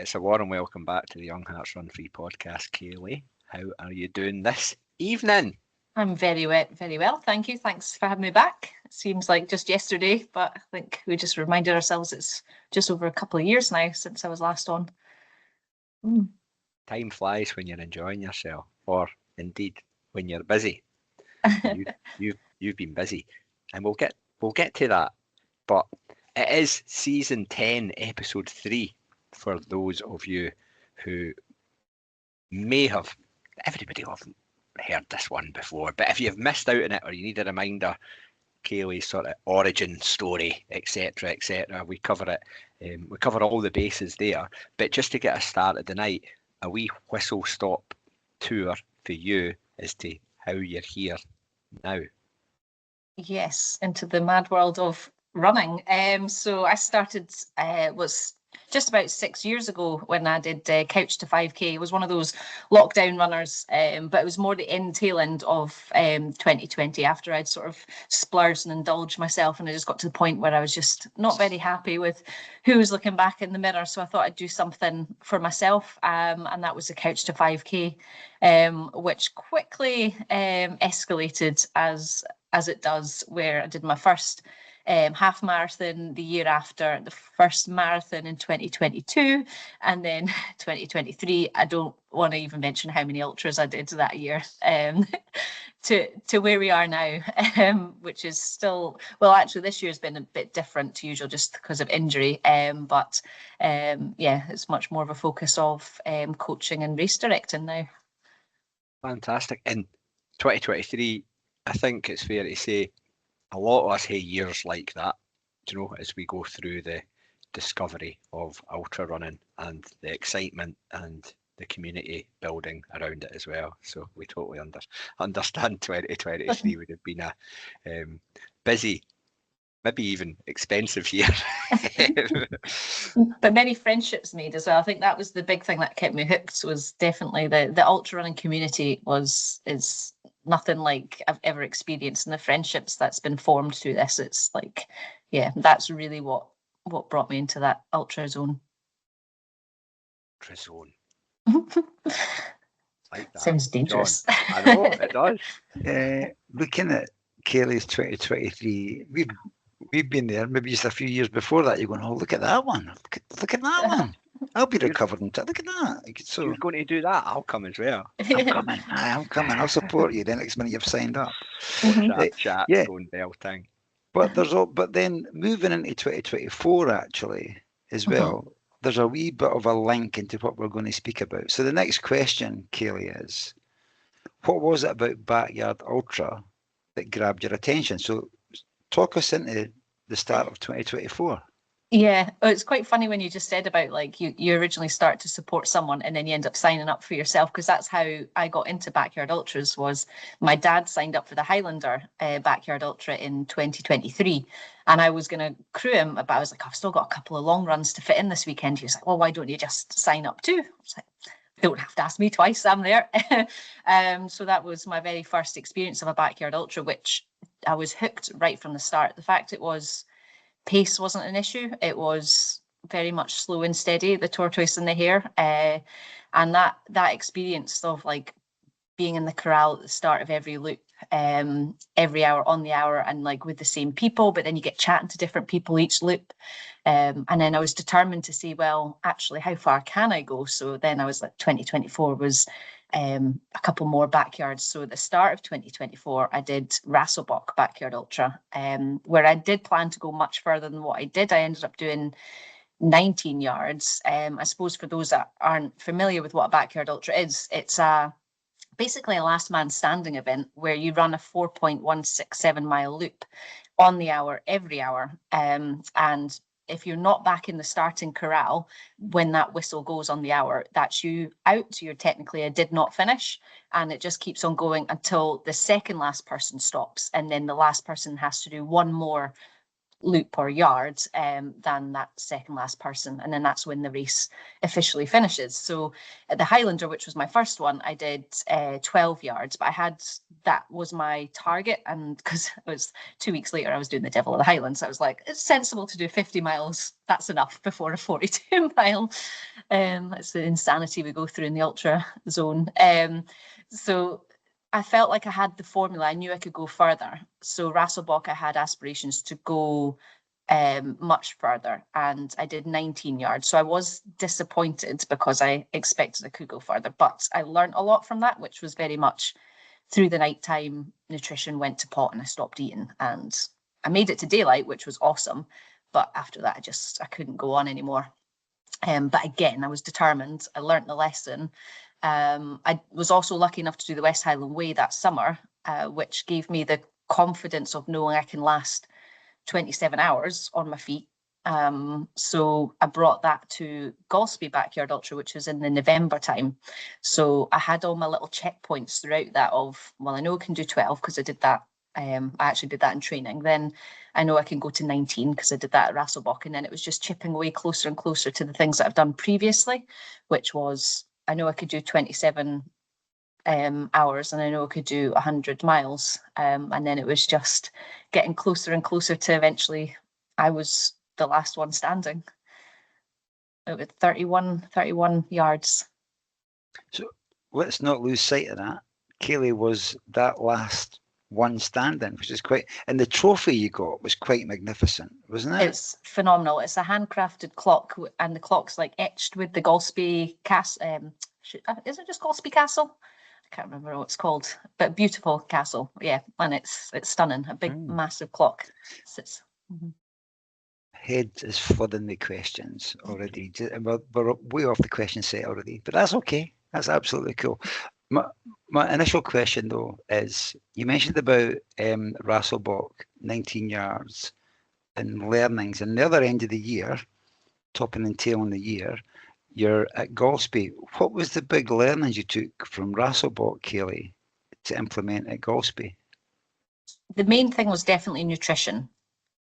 It's a warm welcome back to the Young Hearts Run Free podcast, Kayleigh. How are you doing this evening? I'm very well. Thank you. Thanks for having me back. It seems like just yesterday, but I think we just reminded ourselves it's just over a couple of years now since I was last on. Time flies when you're enjoying yourself, or indeed when you're busy. You've been busy, and we'll get to that. But it is season 10, episode 3. For those of you who may have, everybody will have heard this one before, but if you've missed out on it or you need a reminder, Kayleigh's sort of origin story, etc., we cover it. We cover all the bases there. But just to get us started tonight, a wee whistle stop tour for you as to how you're here now. Yes, into the mad world of running. So I started was just about 6 years ago when I did Couch to 5K. It was one of those lockdown runners, but it was more the tail end of 2020 after I'd sort of splurged and indulged myself, and I just got to the point where I was just not very happy with who was looking back in the mirror. So I thought I'd do something for myself, and that was the Couch to 5K, which quickly escalated as it does, where I did my first half marathon the year after, the first marathon in 2022, and then 2023. I don't want to even mention how many ultras I did that year, to where we are now, which is still, well, actually this year has been a bit different to usual just because of injury, but yeah, it's much more of a focus of coaching and race directing now. Fantastic. In 2023, I think it's fair to say a lot of us have years like that, as we go through the discovery of ultra running and the excitement and the community building around it as well. So we totally understand 2023 would have been a busy, maybe even expensive year. But many friendships made as well. I think that was the big thing that kept me hooked, was definitely the ultra running community is nothing like I've ever experienced, and the friendships that's been formed through this, it's like, yeah, that's really what brought me into that ultra zone. Ultra zone. Like that. Sounds dangerous. John, I know, it does. Looking at Kayleigh's 2023, we've been there maybe just a few years before that. You're going, oh, look at that one. Look at that one. I'll be recovered in time. Look at that. So you're going to do that. I'll come as well. I'm coming. I'll support you. The next minute you've signed up. That chat going bell thing. But then moving into 2024 actually as well, there's a wee bit of a link into what we're going to speak about. So the next question, Kayleigh, is what was it about Backyard Ultra that grabbed your attention? So talk us into the start of 2024. Yeah, it's quite funny when you just said about like you originally start to support someone and then you end up signing up for yourself, because that's how I got into Backyard Ultras. Was my dad signed up for the Highlander Backyard Ultra in 2023, and I was going to crew him, but I was like, I've still got a couple of long runs to fit in this weekend. He was like, well, why don't you just sign up too? I was like, don't have to ask me twice, I'm there. So that was my very first experience of a Backyard Ultra, which I was hooked right from the start. The fact it was pace wasn't an issue. It was very much slow and steady, the tortoise and the hare, and that experience of like being in the corral at the start of every loop, every hour on the hour, and like with the same people, but then you get chatting to different people each loop, and then I was determined to see, well, actually, how far can I go? So then I was like, 2024 was a couple more backyards. So at the start of 2024, I did Rasselbach Backyard Ultra, where I did plan to go much further than what I did. I ended up doing 19 yards. I suppose for those that aren't familiar with what a Backyard Ultra is, it's basically a last man standing event where you run a 4.167 mile loop on the hour every hour, and if you're not back in the starting corral when that whistle goes on the hour, that's you out. So you're technically a did not finish, and it just keeps on going until the second last person stops, and then the last person has to do one more loop or yard than that second last person, and then that's when the race officially finishes. So at the Highlander, which was my first one, I did 12 yards, but that was my target, and because it was 2 weeks later I was doing the Devil of the Highlands, so I was like, it's sensible to do 50 miles, that's enough before a 42 mile. That's the insanity we go through in the ultra zone. So I felt like I had the formula. I knew I could go further. So Rasselbach, I had aspirations to go much further, and I did 19 yards. So I was disappointed because I expected I could go further, but I learned a lot from that, which was very much through the nighttime. Nutrition went to pot and I stopped eating, and I made it to daylight, which was awesome. But after that, I couldn't go on anymore. But again, I was determined. I learned the lesson. I was also lucky enough to do the West Highland Way that summer, which gave me the confidence of knowing I can last 27 hours on my feet. So I brought that to Beecraigs Backyard Ultra, which was in the November time. So I had all my little checkpoints throughout that of, well, I know I can do 12 because I did that. I actually did that in training. Then I know I can go to 19 because I did that at Rasselbach. And then it was just chipping away closer and closer to the things that I've done previously, which was, I know I could do 27 hours, and I know I could do 100 miles. And then it was just getting closer and closer to eventually I was the last one standing. It was 31 yards. So let's not lose sight of that. Kayleigh was that last one standing, which is quite, and the trophy you got was quite magnificent, wasn't it? It's phenomenal. It's a handcrafted clock, and the clock's like etched with the Beecraigs castle. Is it just Beecraigs Castle? I can't remember what it's called, but beautiful castle. Yeah, and it's stunning. A big, massive clock. Head is flooding the questions already. We're way off the question set already, but that's okay. That's absolutely cool. My initial question though is, you mentioned about Rasselbach, 19 yards and learnings, and the other end of the year, topping and tailing the year, you're at Beecraigs. What was the big learnings you took from Rasselbach, Kayleigh, to implement at Beecraigs? The main thing was definitely nutrition.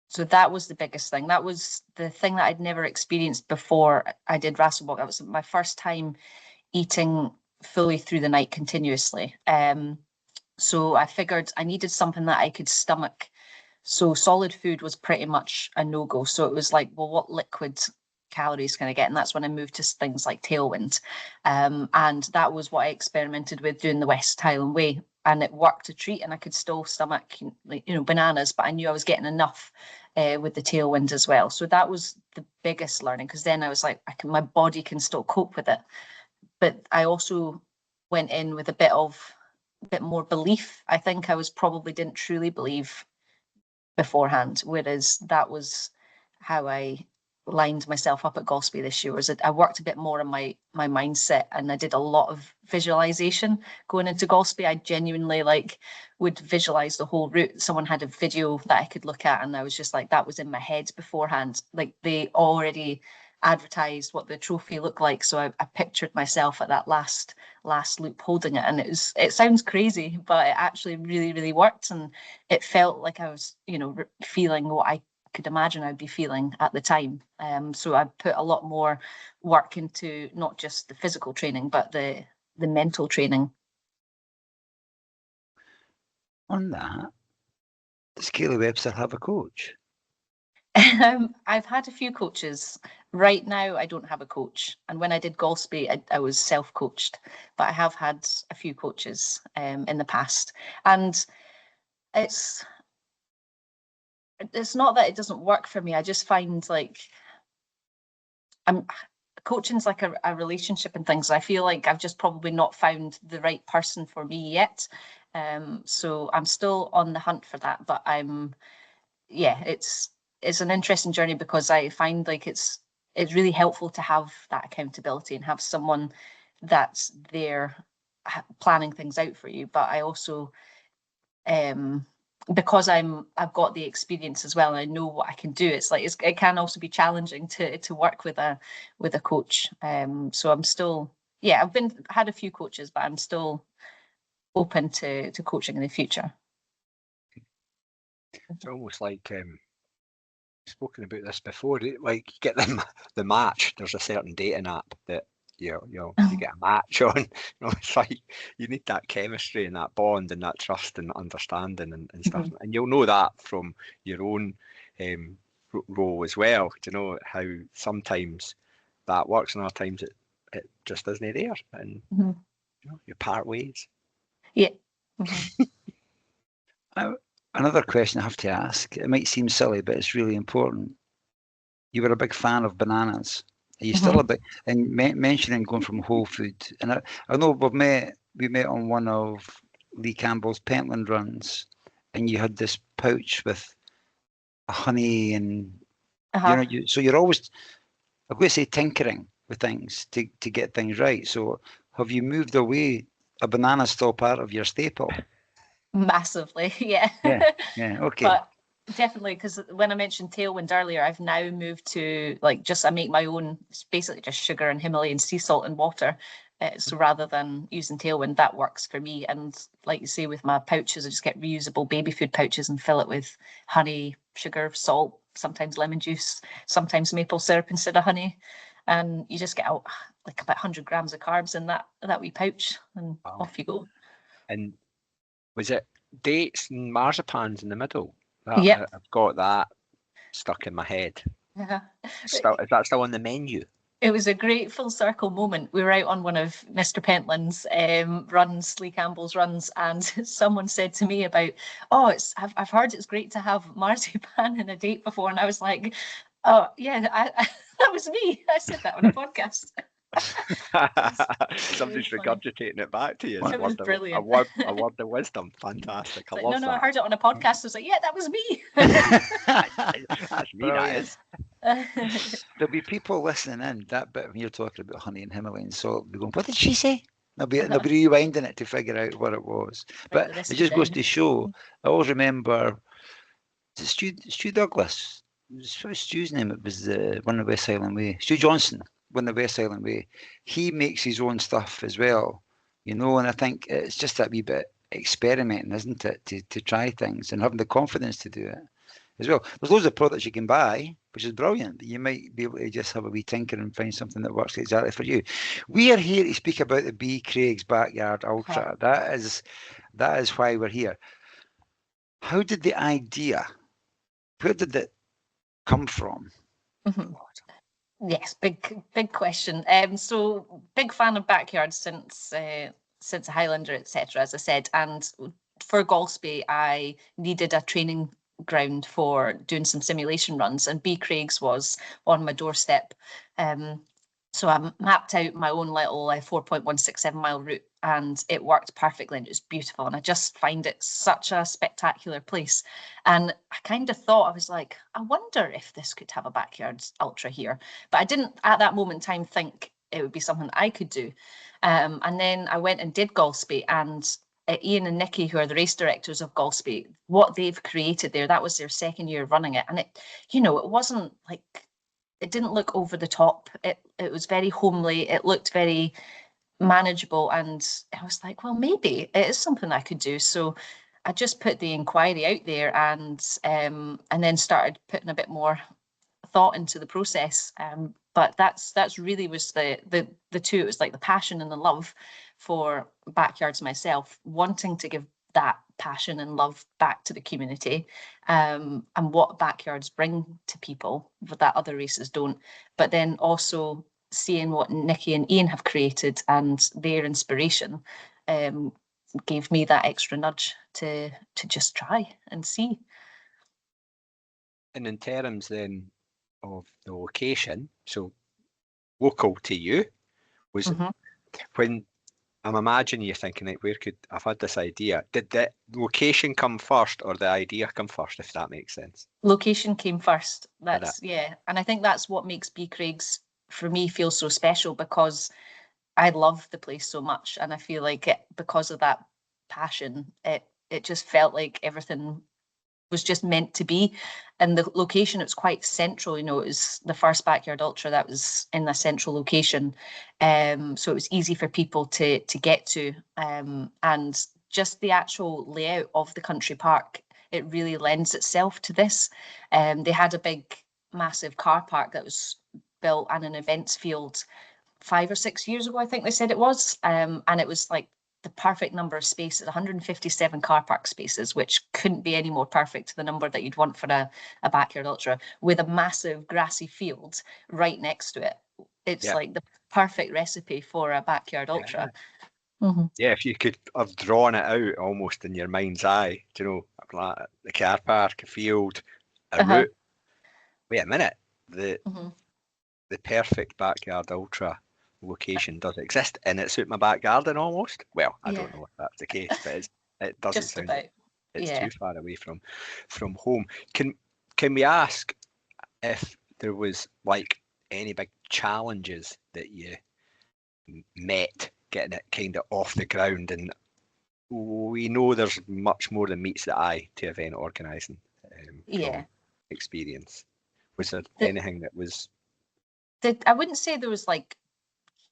So that was the biggest thing. That was the thing that I'd never experienced before I did Rasselbach. That was my first time eating fully through the night continuously. So I figured I needed something that I could stomach. So solid food was pretty much a no-go. So it was like, well, what liquid calories can I get? And that's when I moved to things like Tailwind. And that was what I experimented with doing the West Highland Way. And it worked a treat, and I could still stomach, bananas, but I knew I was getting enough with the Tailwind as well. So that was the biggest learning, because then I was like, my body can still cope with it. But I also went in with a bit more belief. I think I didn't truly believe beforehand, whereas that was how I lined myself up at Beecraigs this year. Was I worked a bit more on my mindset, and I did a lot of visualization going into Beecraigs. I genuinely would visualize the whole route. Someone had a video that I could look at, and I was just like, that was in my head beforehand. Like, they already advertised what the trophy looked like, so I pictured myself at that last loop holding it, and it sounds crazy, but it actually really, really worked, and it felt like I was feeling what I could imagine I'd be feeling at the time. So I put a lot more work into not just the physical training, but the mental training. On that, does Kayleigh Webster have a coach? I've had a few coaches. Right now, I don't have a coach. And when I did Beecraigs, I was self-coached, but I have had a few coaches in the past. And it's not that it doesn't work for me. I just find coaching's like a relationship and things. I feel like I've just probably not found the right person for me yet. So I'm still on the hunt for that, but it's an interesting journey, because I find it's really helpful to have that accountability and have someone that's there planning things out for you. But I also, because I've got the experience as well, and I know what I can do, it can also be challenging to work with a coach. So I'm still, I've had a few coaches, but I'm still open to coaching in the future. It's almost like spoken about this before. Like you get the match. There's a certain dating app that you get a match on. It's like you need that chemistry and that bond and that trust and understanding and stuff. Mhm. And you'll know that from your own role as well. Do you know how sometimes that works and other times it just isn't there, and Mhm. you part ways. Yeah. Mhm. Another question I have to ask. It might seem silly, but it's really important. You were a big fan of bananas. Are you still a big, and mentioning going from Whole Food, and I know we met on one of Lee Campbell's Pentland runs, and you had this pouch with honey and Uh-huh. so you're always, I'm going to say, tinkering with things to get things right. So have you moved away? A banana still part of your staple? Massively, yeah. Yeah, okay. But definitely, because when I mentioned Tailwind earlier, I've now moved to I make my own. It's basically just sugar and Himalayan sea salt and water. So rather than using Tailwind, that works for me. And like you say, with my pouches, I just get reusable baby food pouches and fill it with honey, sugar, salt, sometimes lemon juice, sometimes maple syrup instead of honey. And you just get out like about 100 grams of carbs in that wee pouch, and off you go. And was it dates and marzipans in the middle? Yep. I've got that stuck in my head. Yeah. Is that still on the menu? It was a great full circle moment. We were out on one of Mr. Pentland's runs, Lee Campbell's runs, and someone said to me about, oh, I've heard it's great to have marzipan in a date before, and I was like, oh yeah, that was me. I said that on a podcast. Somebody's regurgitating it back to you. It was brilliant. A word of wisdom. Fantastic. I love no, that. I heard it on a podcast. I was like, yeah, that was me. That's me, that is. There'll be people listening in that bit when you're talking about honey and Himalayan salt. They're going, what did she say? They'll be rewinding it to figure out what it was. But it just goes to show. I always remember Stu Douglas. What was Stu's name? It was one of the West Island Way. Stu Johnson, one of the West Island Way. He makes his own stuff as well, and I think it's just that wee bit experimenting, isn't it, to try things and having the confidence to do it as well. There's loads of products you can buy, which is brilliant, but you might be able to just have a wee tinker and find something that works exactly for you. We are here to speak about the Beecraigs Backyard Ultra. That is why we're here. How did the idea, where did it come from? Mm-hmm. Yes, big question. So big fan of backyards since a Highlander, etc. As I said, and for Golspie, I needed a training ground for doing some simulation runs, and Beecraigs was on my doorstep. So I mapped out my own little 4.167 mile route, and it worked perfectly, and it was beautiful. And I just find it such a spectacular place. And I kind of thought, I was like, I wonder if this could have a backyard ultra here. But I didn't at that moment in time think it would be something I could do. And then I went and did Golspie, and Ian and Nikki, who are the race directors of Golspie, what they've created there, that was their second year running it. And it wasn't like, it didn't look over the top. It was very homely. It looked very manageable. And I was like, well, maybe it is something I could do. So I just put the inquiry out there, and then started putting a bit more thought into the process. But that's really was the two. It was like the passion and the love for backyards myself, wanting to give that passion and love back to the community, and what backyards bring to people that other races don't. But then also seeing what Nikki and Ian have created and their inspiration gave me that extra nudge to just try and see. And in terms then of the location, so local to you, was when I'm imagining you're thinking, like, where could I've had this idea? Did the location come first or the idea come first, if that makes sense? Location came first. Yeah. And I think that's what makes Beecraigs for me feel so special, because I love the place so much. And I feel like because of that passion, it just felt like everything was just meant to be. And the location, it was quite central, it was the first backyard ultra that was in a central location, so it was easy for people to get to, and just the actual layout of the country park it really lends itself to this. They had a big, massive car park that was built and an events field 5 or 6 years ago, I think they said it was. And it was like the perfect number of spaces, 157 car park spaces, which couldn't be any more perfect to the number that you'd want for a backyard ultra, with a massive grassy field right next to it. It's like the perfect recipe for a backyard ultra. Yeah, if you could have drawn it out almost in your mind's eye, you know, like the car park, a field, a route. Wait a minute, the perfect backyard ultra location does exist, and it's out my back garden almost. Well, I don't know if that's the case, but it doesn't just sound about. It's too far away from home. Can we ask if there was like any big challenges that you met getting it kind of off the ground? And we know there's much more than meets the eye to event organising from experience. Was there anything that was... I wouldn't say there was like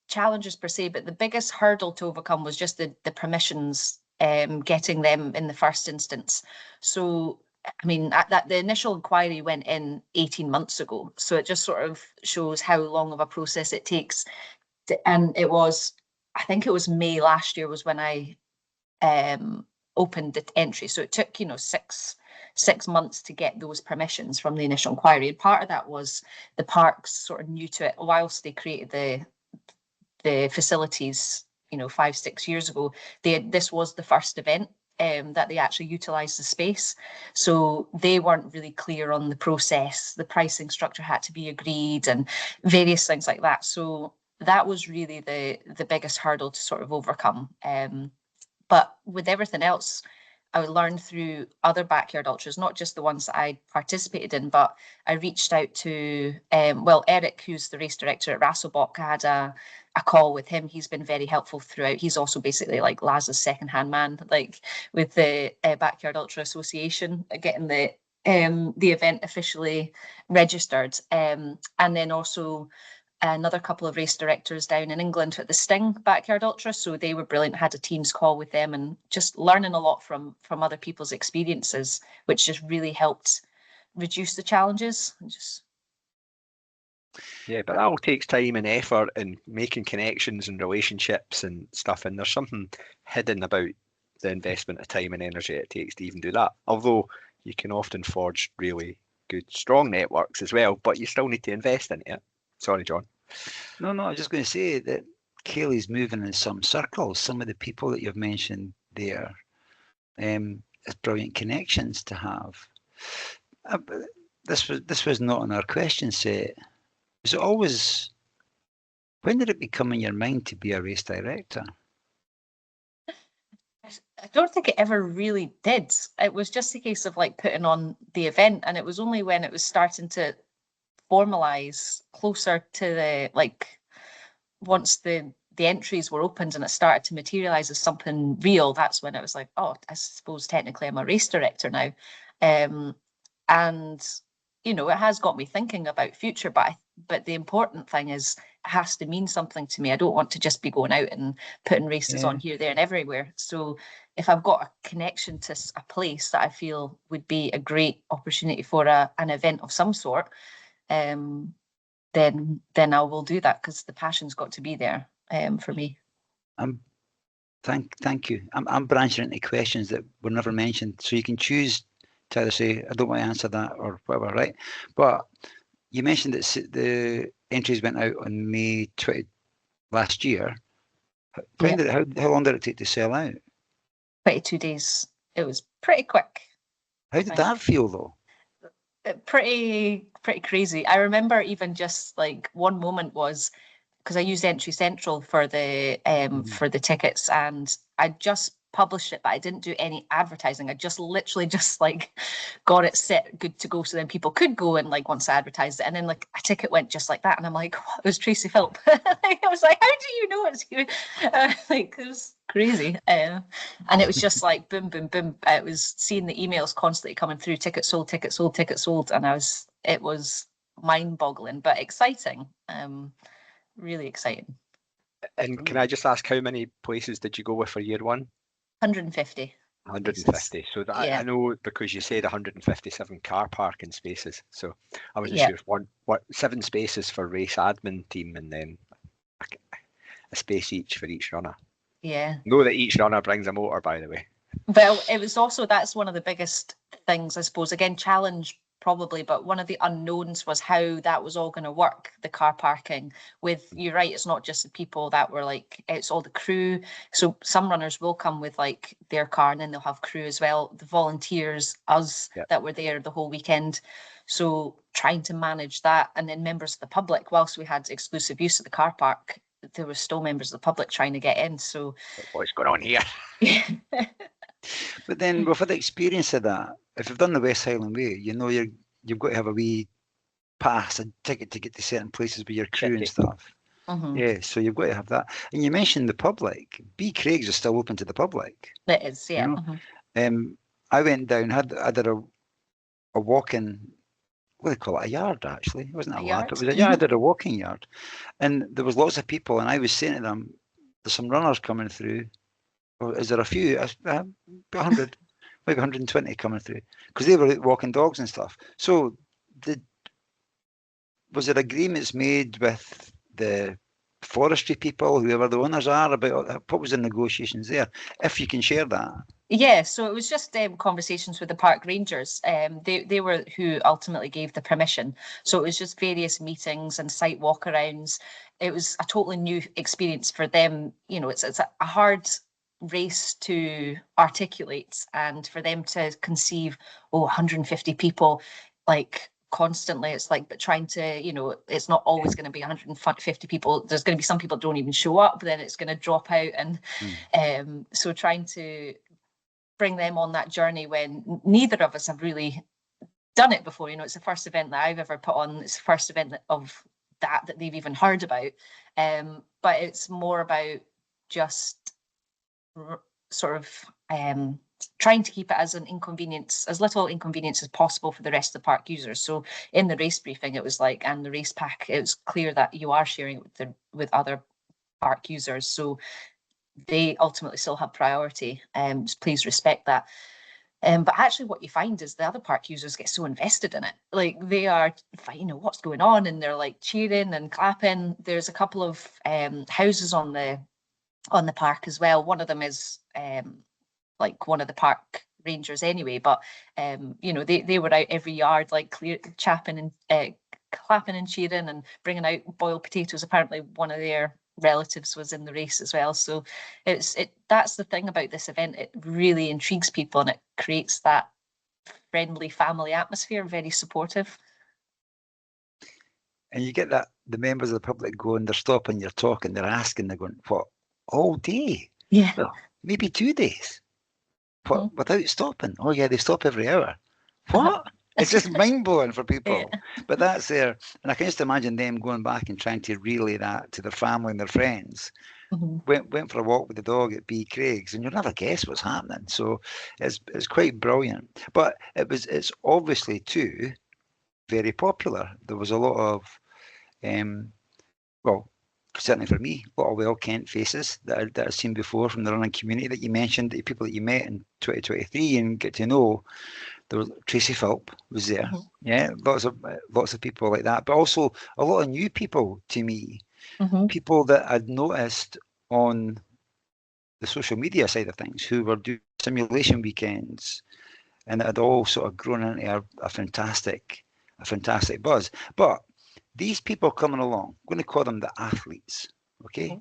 challenges per se, but the biggest hurdle to overcome was just the permissions, getting them in the first instance. So, I mean, the initial inquiry went in 18 months ago. So it just sort of shows how long of a process it takes. And it was, I think it was May last year was when I opened the entry. So it took, 6 months to get those permissions from the initial inquiry. And part of that was the parks sort of new to it whilst they created the facilities, 5-6 years ago. This was the first event that they actually utilised the space. So they weren't really clear on the process. The pricing structure had to be agreed and various things like that. So that was really the biggest hurdle to sort of overcome. But with everything else, I learned through other backyard ultras, not just the ones that I participated in, but I reached out to, Eric, who's the race director at Rasselbock. I had a call with him. He's been very helpful throughout. He's also basically like Laz's second-hand man, like with the Backyard Ultra Association, getting the event officially registered. And then also another couple of race directors down in England at the Sting Backyard Ultra. So they were brilliant. Had a Teams call with them and just learning a lot from other people's experiences, which just really helped reduce the challenges. Yeah, but that all takes time and effort and making connections and relationships and stuff. And there's something hidden about the investment of time and energy it takes to even do that. Although you can often forge really good, strong networks as well, but you still need to invest in it. Sorry, John. No, I was just going to say that Kayleigh's moving in some circles. Some of the people that you've mentioned there, is brilliant connections to have. This was not on our question set. Was it always? When did it become in your mind to be a race director? I don't think it ever really did. It was just a case of like putting on the event, and it was only when it was starting to formalize closer to the once the entries were opened and it started to materialize as something real, that's when it was like, oh, I suppose technically I'm a race director now. And it has got me thinking about future, but the important thing is it has to mean something to me. I don't want to just be going out and putting races on here, there and everywhere. So if I've got a connection to a place that I feel would be a great opportunity for an event of some sort, then I will do that, because the passion's got to be there for me. Thank you. I'm branching into questions that were never mentioned, so you can choose to either say I don't want to answer that or whatever, right? But you mentioned that the entries went out on May 20 last year. How long did it take to sell out? 22 days. It was pretty quick. How did that feel though? Pretty crazy. I remember even just like one moment was because I used Entry Central for the tickets, and I just published it, but I didn't do any advertising. I just literally just like got it set good to go, so then people could go and like once I advertised it, and then like a ticket went just like that, and I'm like, oh, it was Tracy Philp. I was like, how do you know it's you? Like it was crazy, and it was just like boom, boom, boom. It was seeing the emails constantly coming through: ticket sold, ticket sold, ticket sold, and it was mind-boggling but exciting. Really exciting. And can I just ask, how many places did you go with for year one? 150. 150. So that Yeah. I know, because you said 157 car parking spaces. So I wasn't Yeah. sure if 7 spaces for race admin team, and then a space each for each runner. Yeah. Know that each runner brings a motor, by the way. Well, it was also, that's one of the biggest things, I suppose. Again, challenge probably, but one of the unknowns was how that was all going to work, the car parking. With, you're right, it's not just the people that were like, it's all the crew. So some runners will come with like their car, and then they'll have crew as well, the volunteers, us, Yep. that were there the whole weekend. So trying to manage that, and then members of the public, whilst we had exclusive use of the car park, there were still members of the public trying to get in. So What's going on here? But then, with the experience of that, if you've done the West Highland Way, you know you've got to have a wee pass, a ticket to get to certain places with your crew and stuff. Yeah, so you've got to have that. And you mentioned the public. Beecraigs is still open to the public. It is, yeah. You know? I went down, I did a walk-in, what do they call it, a yard actually. It wasn't a lap, it was I did a walking yard. And there was lots of people, and I was saying to them, there's some runners coming through. Or is there a few? 100, maybe 120 coming through, because they were walking dogs and stuff. So was there agreements made with the forestry people, whoever the owners are, about what was the negotiations there, if you can share that? Yeah, so it was just conversations with the park rangers. They were who ultimately gave the permission. So it was just various meetings and site walkarounds. It was a totally new experience for them. You know, it's a hard race to articulate, and for them to conceive, 150 people, like constantly, it's like, but trying to, you know, it's not always going to be 150 people. There's going to be some people that don't even show up, then it's going to drop out. And so trying to bring them on that journey when neither of us have really done it before. You know, it's the first event that I've ever put on. It's the first event of that they've even heard about. But it's more about just sort of trying to keep it as as little inconvenience as possible for the rest of the park users. So in the race briefing, it was like, and the race pack, it was clear that you are sharing it with other park users. So they ultimately still have priority. Please respect that. But actually what you find is the other park users get so invested in it. Like they are, you know, what's going on, and they're like cheering and clapping. There's a couple of houses on the park as well. One of them is like one of the park rangers anyway, but you know, they were out every yard, like chapping and clapping and cheering and bringing out boiled potatoes. Apparently one of their relatives was in the race as well. So that's the thing about this event. It really intrigues people, and it creates that friendly family atmosphere, very supportive. And you get that the members of the public going, they're stopping, you're talking, they're asking, they're going, what, all day? Yeah. Well, maybe 2 days. What, without stopping? Oh yeah, they stop every hour. What? It's just mind-blowing for people. Yeah. But that's there. And I can just imagine them going back and trying to relay that to their family and their friends. Went for a walk with the dog at Beecraigs, and you'll never guess what's happening. So it's quite brilliant. But it's obviously too very popular. There was a lot of well, certainly for me, a lot of well-kent faces that I've seen before from the running community that you mentioned, the people that you met in 2023 and get to know. There was Tracy Philp was there, yeah, lots of people like that, but also a lot of new people to me, people that I'd noticed on the social media side of things who were doing simulation weekends, and it had all sort of grown into a fantastic buzz. But these people coming along, I'm going to call them the athletes, okay?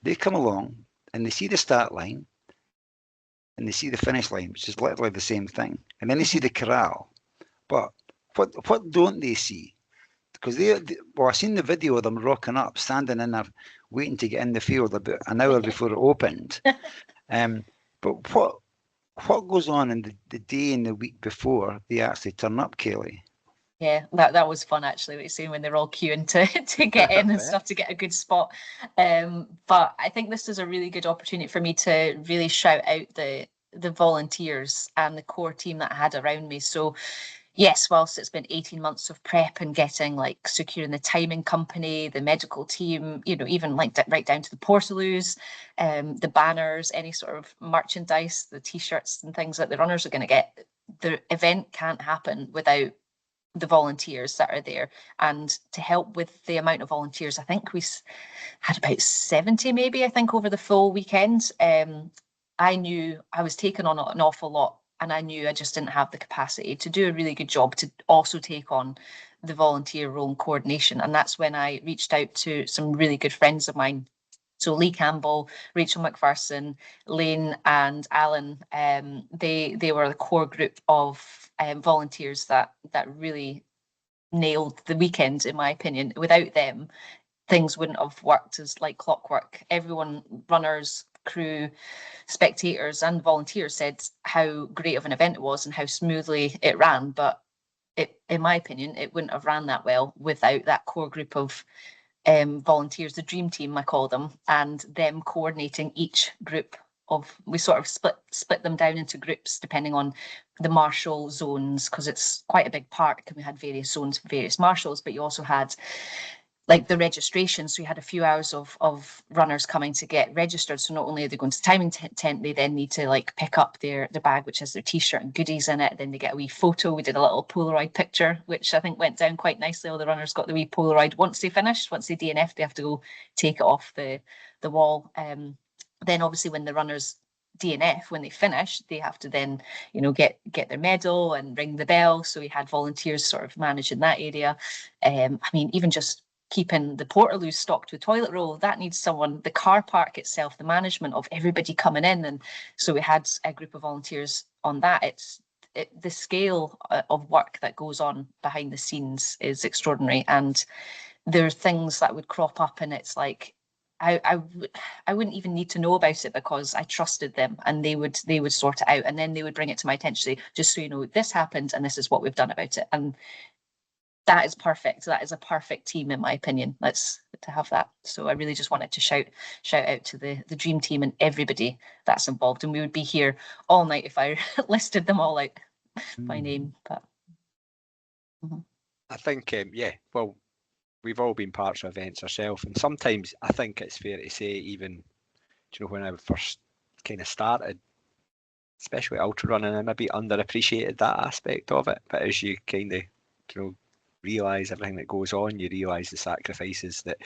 They come along and they see the start line and they see the finish line, which is literally the same thing. And then they see the corral. But what don't they see? Because I seen the video of them rocking up, standing in there, waiting to get in the field about an hour before it opened. But what goes on in the day and the week before they actually turn up, Kayleigh? Yeah, that was fun actually, what you're saying, when they're all queuing to get in and stuff, to get a good spot. But I think this is a really good opportunity for me to really shout out the volunteers and the core team that I had around me. So, yes, whilst it's been 18 months of prep and getting like securing the timing company, the medical team, you know, even like right down to the portaloos, the banners, any sort of merchandise, the t-shirts and things that the runners are going to get, the event can't happen without the volunteers that are there. And to help with the amount of volunteers, I think we had about 70 maybe, I think, over the full weekend. I knew I was taking on an awful lot, and I knew I just didn't have the capacity to do a really good job to also take on the volunteer role and coordination. And that's when I reached out to some really good friends of mine. So Lee Campbell, Rachel McPherson, Lane and Alan, they were the core group of volunteers that really nailed the weekend, in my opinion. Without them, things wouldn't have worked as like clockwork. Everyone, runners, crew, spectators and volunteers said how great of an event it was and how smoothly it ran. But in my opinion, it wouldn't have ran that well without that core group of volunteers, the dream team, I call them, and them coordinating each group of, we sort of split them down into groups depending on the marshal zones, because it's quite a big park and we had various zones for various marshals, but you also had like the registration. So you had a few hours of runners coming to get registered. So not only are they going to timing tent, they then need to like pick up their bag, which has their t-shirt and goodies in it. Then they get a wee photo. We did a little Polaroid picture, which I think went down quite nicely. All the runners got the wee Polaroid once they finished. Once they DNF, they have to go take it off the wall. Then obviously when the runners DNF, when they finish, they have to then, you know, get their medal and ring the bell. So we had volunteers sort of managing that area. I mean, even just keeping the portaloos stocked with toilet roll, that needs someone, the car park itself, the management of everybody coming in. And so we had a group of volunteers on that. The scale of work that goes on behind the scenes is extraordinary. And there are things that would crop up and it's like, I wouldn't even need to know about it because I trusted them and they would sort it out, and then they would bring it to my attention, say, just so you know, this happened and this is what we've done about it. And that is perfect. That is a perfect team, in my opinion. Let's to have that. So I really just wanted to shout out to the dream team and everybody that's involved. And we would be here all night if I listed them all out by name. But I think, yeah, well, we've all been parts of events ourselves, and sometimes I think it's fair to say, even, do you know, when I first kind of started, especially ultra running, I maybe underappreciated that aspect of it. But as you kind of, you know, realise everything that goes on, you realise the sacrifices that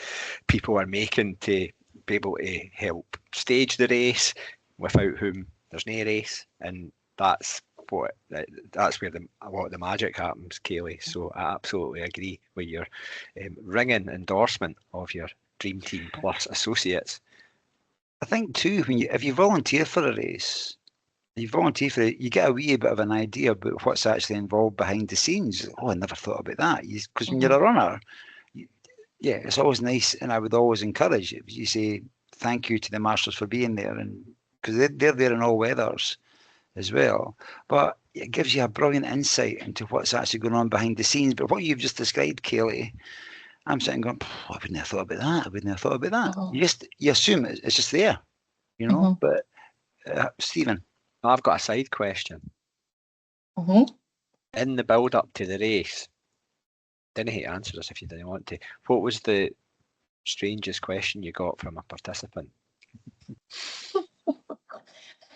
people are making to be able to help stage the race, without whom there's no race, and that's where a lot of the magic happens, Kayleigh. So I absolutely agree with your ringing endorsement of your Dream Team Plus associates. I think too, if you volunteer for a race, you volunteer for it, you get a wee bit of an idea about what's actually involved behind the scenes. Oh, I never thought about that. Because when you're a runner, yeah, it's always nice, and I would always encourage it. You say thank you to the marshals for being there, and because they're there in all weathers as well. But it gives you a brilliant insight into what's actually going on behind the scenes. But what you've just described, Kayleigh, I'm sitting going, I wouldn't have thought about that. I wouldn't have thought about that. You assume it's just there, you know. But Stephen, I've got a side question. In the build up to the race, didn't hate to answer this if you didn't want to. What was the strangest question you got from a participant?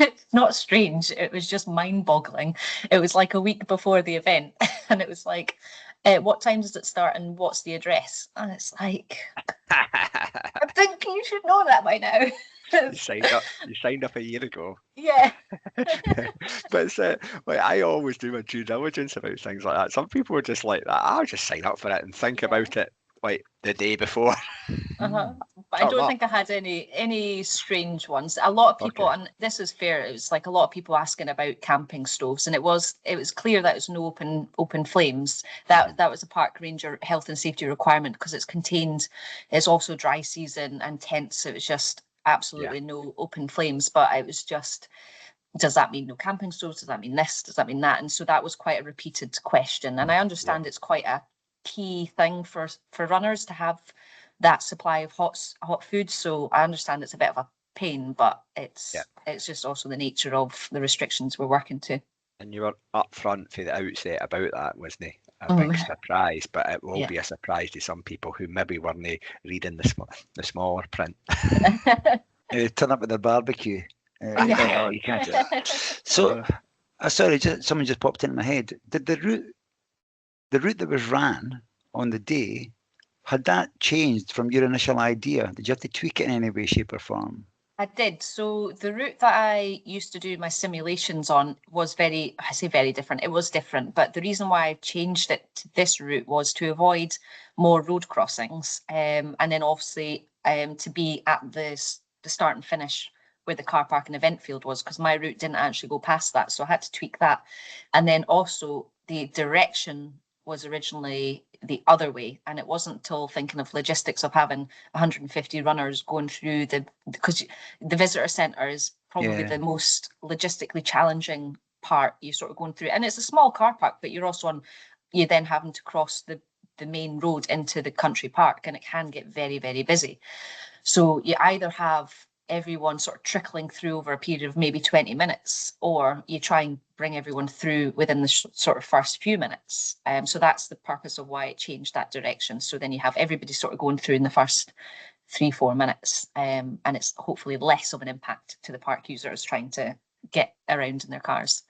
It's not strange. It was just mind-boggling. It was like a week before the event, and it was like, what time does it start and what's the address? And it's like, I think you should know that by now. You signed up a year ago. Yeah. But it's like, I always do my due diligence about things like that. Some people are just like that. I'll just sign up for it and think about it like the day before. But I don't think I had any strange ones. A lot of people, and this is fair, it was like a lot of people asking about camping stoves, and it was clear that it was no open flames. That was a park ranger health and safety requirement, because it's also dry season and tents, so it was just absolutely no open flames. But it was just, does that mean no camping stoves? Does that mean this? Does that mean that? And so that was quite a repeated question, and I understand it's quite a key thing for runners to have that supply of hot food. So I understand it's a bit of a pain, but it's just also the nature of the restrictions we're working to. And you were upfront for the outset about that, wasn't it? A big surprise, but it will be a surprise to some people who maybe weren't reading the smaller print. Turn up at the barbecue. Oh, you can't do that. So, sorry, someone just popped into my head. Did the route that was ran on the day, had that changed from your initial idea? Did you have to tweak it in any way, shape, or form? I did. So the route that I used to do my simulations on was I say very different. It was different, but the reason why I changed it to this route was to avoid more road crossings, and then obviously to be at the start and finish where the car park and event field was, because my route didn't actually go past that, so I had to tweak that. And then also the direction was originally the other way, and it wasn't until thinking of logistics of having 150 runners going through because the visitor centre is probably the most logistically challenging part. You're sort of going through, and it's a small car park, but you're then having to cross the main road into the country park, and it can get very, very busy. So you either have everyone sort of trickling through over a period of maybe 20 minutes, or you try and bring everyone through within the sort of first few minutes. So that's the purpose of why it changed that direction. So then you have everybody sort of going through in the first 3-4 minutes, and it's hopefully less of an impact to the park users trying to get around in their cars.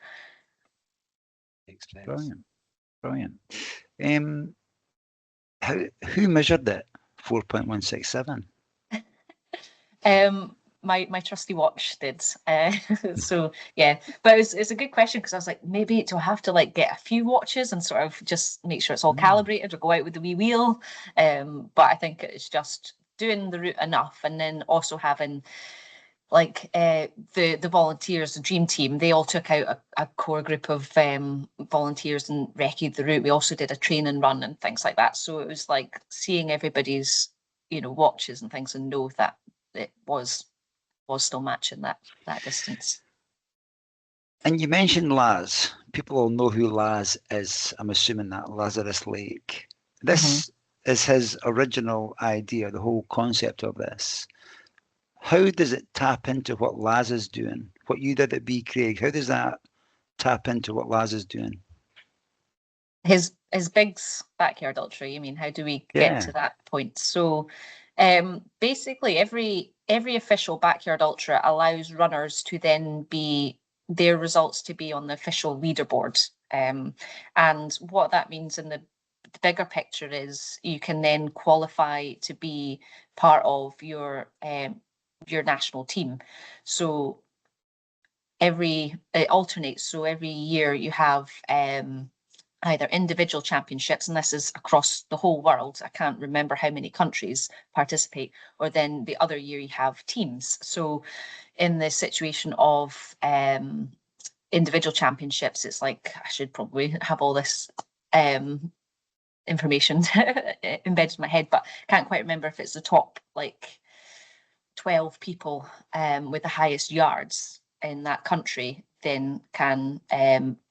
Brilliant. Who measured that 4.167? My trusty watch did. So yeah, but it's a good question, because I was like, maybe do I have to like get a few watches and sort of just make sure it's all calibrated, or go out with the wee wheel? But I think it's just doing the route enough, and then also having like the volunteers, the dream team, they all took out a core group of volunteers and recce'd the route. We also did a train and run and things like that. So it was like seeing everybody's watches and things, and know that it was still matching that distance. And you mentioned Laz. People will know who Laz is. I'm assuming that Lazarus Lake. This is his original idea, the whole concept of this. How does it tap into what Laz is doing? What you did at Beecraigs, how does that tap into what Laz is doing? His Beecraigs Backyard Ultra, you mean? How do we get to that point? So basically every official Backyard Ultra allows runners to then their results to be on the official leaderboard. And what that means in the bigger picture is you can then qualify to be part of your national team. So it alternates. So every year you have either individual championships, and this is across the whole world. I can't remember how many countries participate, or then the other year you have teams. So in the situation of individual championships, it's like, I should probably have all this information embedded in my head, but can't quite remember if it's the top like 12 people with the highest yards in that country then can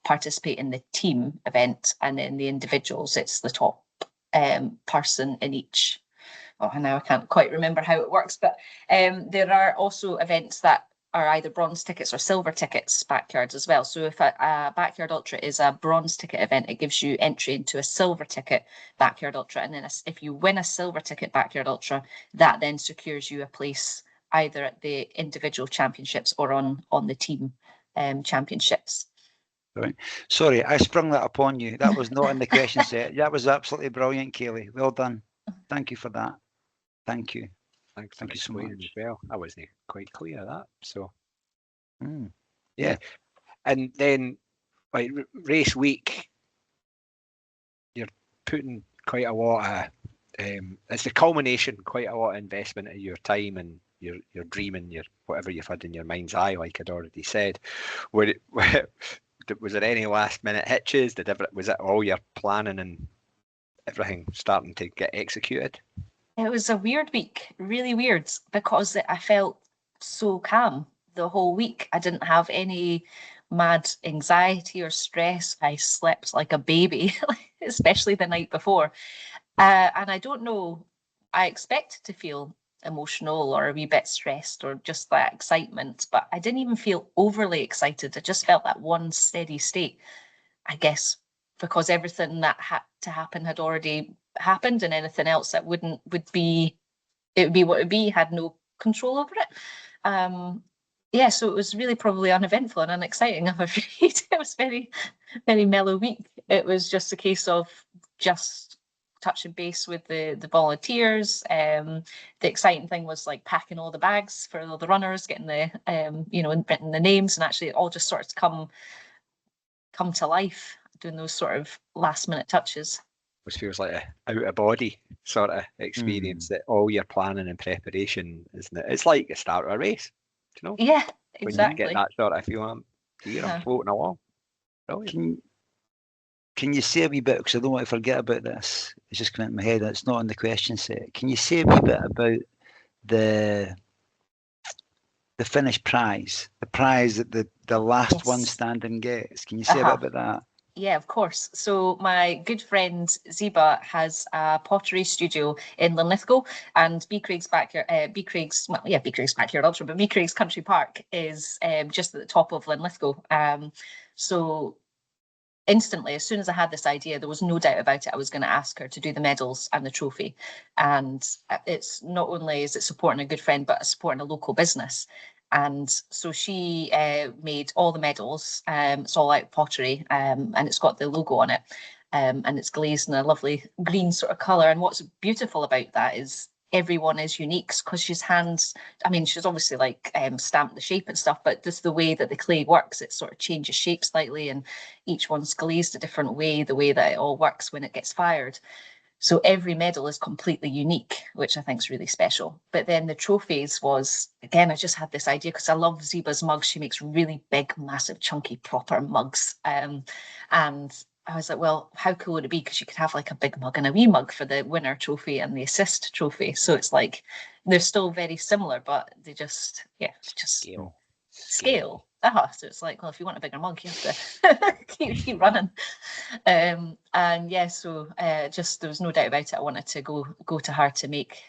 participate in the team event, and in the individuals it's the top person in each. Now I can't quite remember how it works, but there are also events that are either bronze tickets or silver tickets backyards as well. So if a Backyard Ultra is a bronze ticket event, it gives you entry into a silver ticket Backyard Ultra, and then if you win a silver ticket Backyard Ultra, that then secures you a place either at the individual championships or on the team championships. Right. Sorry, I sprung that upon you. That was not in the question set. That was absolutely brilliant, Kayleigh. Well done. Thank you for that. Thank you. Thank you so much. As well. I wasn't quite clear of that. So, yeah. And then, like race week, you're putting quite a lot of. It's the culmination, quite a lot of investment of your time and your dream and your whatever you've had in your mind's eye, like I'd already said. Was there any last minute hitches? Was it all your planning and everything starting to get executed? It was a weird week, really weird, because I felt so calm the whole week. I didn't have any mad anxiety or stress. I slept like a baby, especially the night before. And I don't know, I expected to feel emotional or a wee bit stressed or just that excitement, but I didn't even feel overly excited. I just felt that one steady state, I guess, because everything that had to happen had already happened, and anything else that would be what it would be, had no control over it. Yeah, so it was really probably uneventful and unexciting, I'm afraid. It was very, very mellow week. It was just a case of just touching base with the volunteers. The exciting thing was like packing all the bags for all the runners, getting the and written the names, and actually it all just sort of come to life, doing those sort of last minute touches. Which feels like a out of body sort of experience, that all your planning and preparation, isn't it? It's like the start of a race, Yeah, when exactly. you get that sort of feeling, I'm floating along. Brilliant. Can you say a wee bit, because I don't want to forget about this, it's just coming into my head and it's not in the question set. Can you say a wee bit about the finished prize, the prize that the last one standing gets? Can you say a bit about that? Yeah, of course. So my good friend Ziba has a pottery studio in Linlithgow, and Beecraigs Backyard Ultra, but Beecraigs Country Park is just at the top of Linlithgow. So instantly, as soon as I had this idea, there was no doubt about it. I was going to ask her to do the medals and the trophy. And it's not only is it supporting a good friend, but supporting a local business. And so she made all the medals. It's all out pottery, and it's got the logo on it. And it's glazed in a lovely green sort of colour. And what's beautiful about that is everyone is unique, because she's she's obviously like stamped the shape and stuff, but just the way that the clay works, it sort of changes shape slightly, and each one's glazed a different way, the way that it all works when it gets fired. So every medal is completely unique, which I think is really special. But then the trophies was, again, I just had this idea because I love Ziba's mugs. She makes really big, massive, chunky, proper mugs. And I was like, well, how cool would it be? Because you could have like a big mug and a wee mug for the winner trophy and the assist trophy. So it's like, they're still very similar, but they just, scale. So it's like, well, if you want a bigger mug, you have to keep running. And yeah, so just there was no doubt about it. I wanted to go to her to make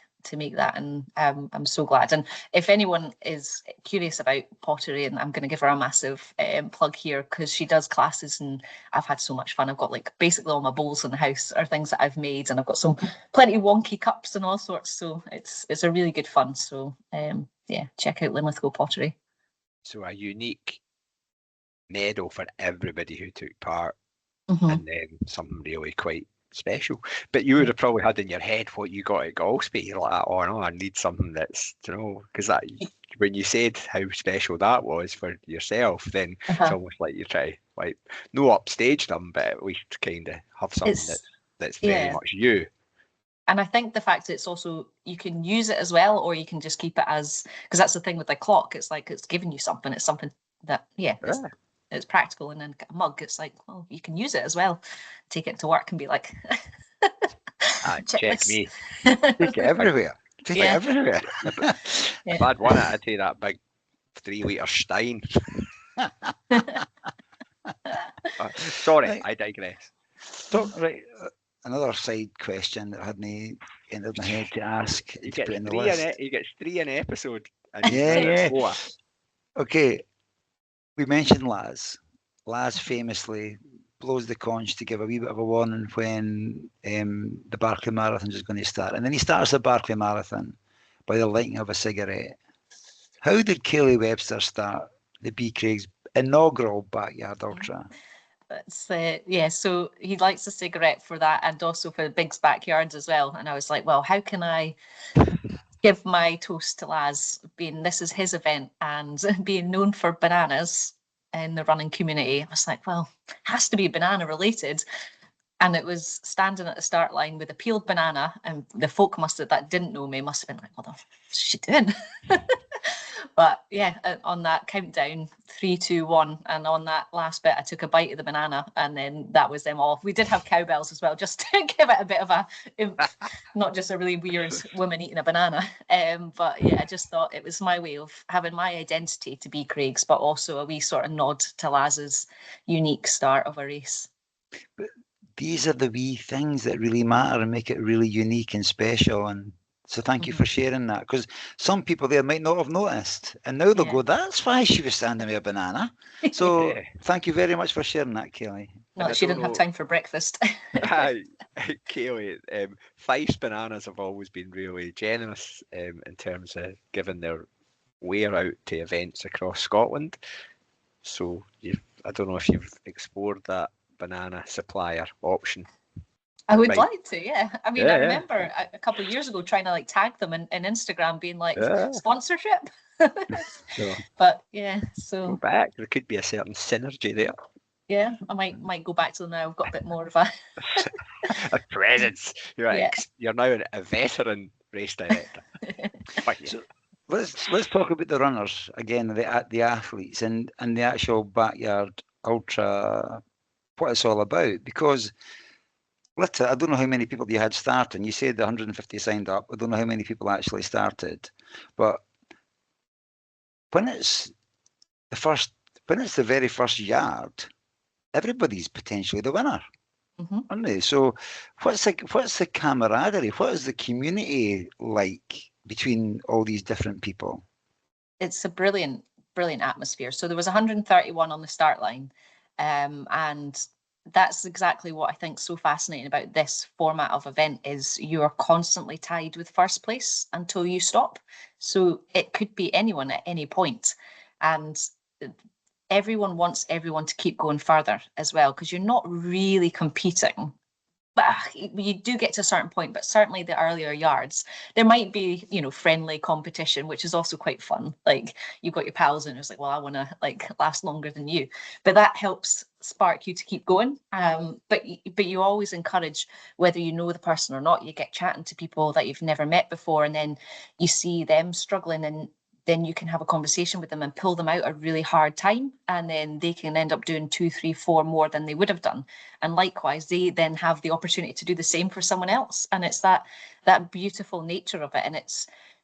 that, and I'm so glad. And if anyone is curious about pottery, and I'm going to give her a massive plug here, because she does classes, and I've had so much fun. I've got like basically all my bowls in the house are things that I've made, and I've got plenty of wonky cups and all sorts. So it's a really good fun. So yeah, check out Linlithgow Pottery. So a unique medal for everybody who took part, Mm-hmm. and then something really quite special. But you would have probably had in your head what you got at Golspie. You're like, oh no, I need something that's, because that, when you said how special that was for yourself, then it's almost like you try, like, no upstage them, but at least kind of have something that's very much you. And I think the fact that it's also, you can use it as well, or you can just keep it as, because that's the thing with the clock. It's like, it's giving you something. It's something that, it's practical. And then a mug, it's like, well, you can use it as well. Take it to work and be like, check me. Take it everywhere. Take it everywhere. If I'd won it, I'd take that big 3-litre stein. Sorry, I digress. Right. Another side question that hadn't entered my head to ask. You get 3 an episode. Yeah. Okay. We mentioned Laz. Laz famously blows the conch to give a wee bit of a warning when the Barclay Marathon is going to start. And then he starts the Barclay Marathon by the lighting of a cigarette. How did Kayleigh Webster start the Beecraigs inaugural Backyard Ultra? So he likes a cigarette for that, and also for the Beecraigs Backyards as well. And I was like, well, how can I give my toast to Laz, being this is his event and being known for bananas in the running community? I was like, well, has to be banana related. And it was standing at the start line with a peeled banana, and the folk that didn't know me must have been like, what the f is she doing? But yeah, on that countdown, 3, 2, 1, and on that last bit, I took a bite of the banana, and then that was them off. We did have cowbells as well, just to give it a bit of a, not just a really weird woman eating a banana. But yeah, I just thought it was my way of having my identity to Beecraigs, but also a wee sort of nod to Laz's unique start of a race. But these are the wee things that really matter and make it really unique and special. And So thank you for sharing that, because some people there might not have noticed, and now they'll go, that's why she was standing with a banana. So thank you very much for sharing that, Kayleigh. No, she didn't have time for breakfast. Hi, Kayleigh. Fife's bananas have always been really generous in terms of giving their wear out to events across Scotland. So I don't know if you've explored that banana supplier option. I would like to, yeah. I mean, I remember a couple of years ago trying to like tag them in Instagram, being like sponsorship. So, but yeah, so go back. There could be a certain synergy there. Yeah, I might go back to them now. I've got a bit more of a presence. You're now a veteran race director. So let's talk about the runners again, the athletes, and the actual backyard ultra, what it's all about. Because I don't know how many people you had starting. You said 150 signed up. I don't know how many people actually started, but when it's the very first yard, everybody's potentially the winner, aren't they? So what's the camaraderie? What is the community like between all these different people? It's a brilliant atmosphere. So there was 131 on the start line, and that's exactly what I think is so fascinating about this format of event is you are constantly tied with first place until you stop. So it could be anyone at any point, and everyone wants everyone to keep going further as well, because you're not really competing. But you do get to a certain point, but certainly the earlier yards, there might be, friendly competition, which is also quite fun. Like you've got your pals and it's like, well, I want to last longer than you, but that helps spark you to keep going. But you always encourage, whether you know the person or not, you get chatting to people that you've never met before, and then you see them struggling, and then you can have a conversation with them and pull them out a really hard time, and then they can end up doing 2, 3, 4 more than they would have done. And likewise, they then have the opportunity to do the same for someone else. And it's that beautiful nature of it. And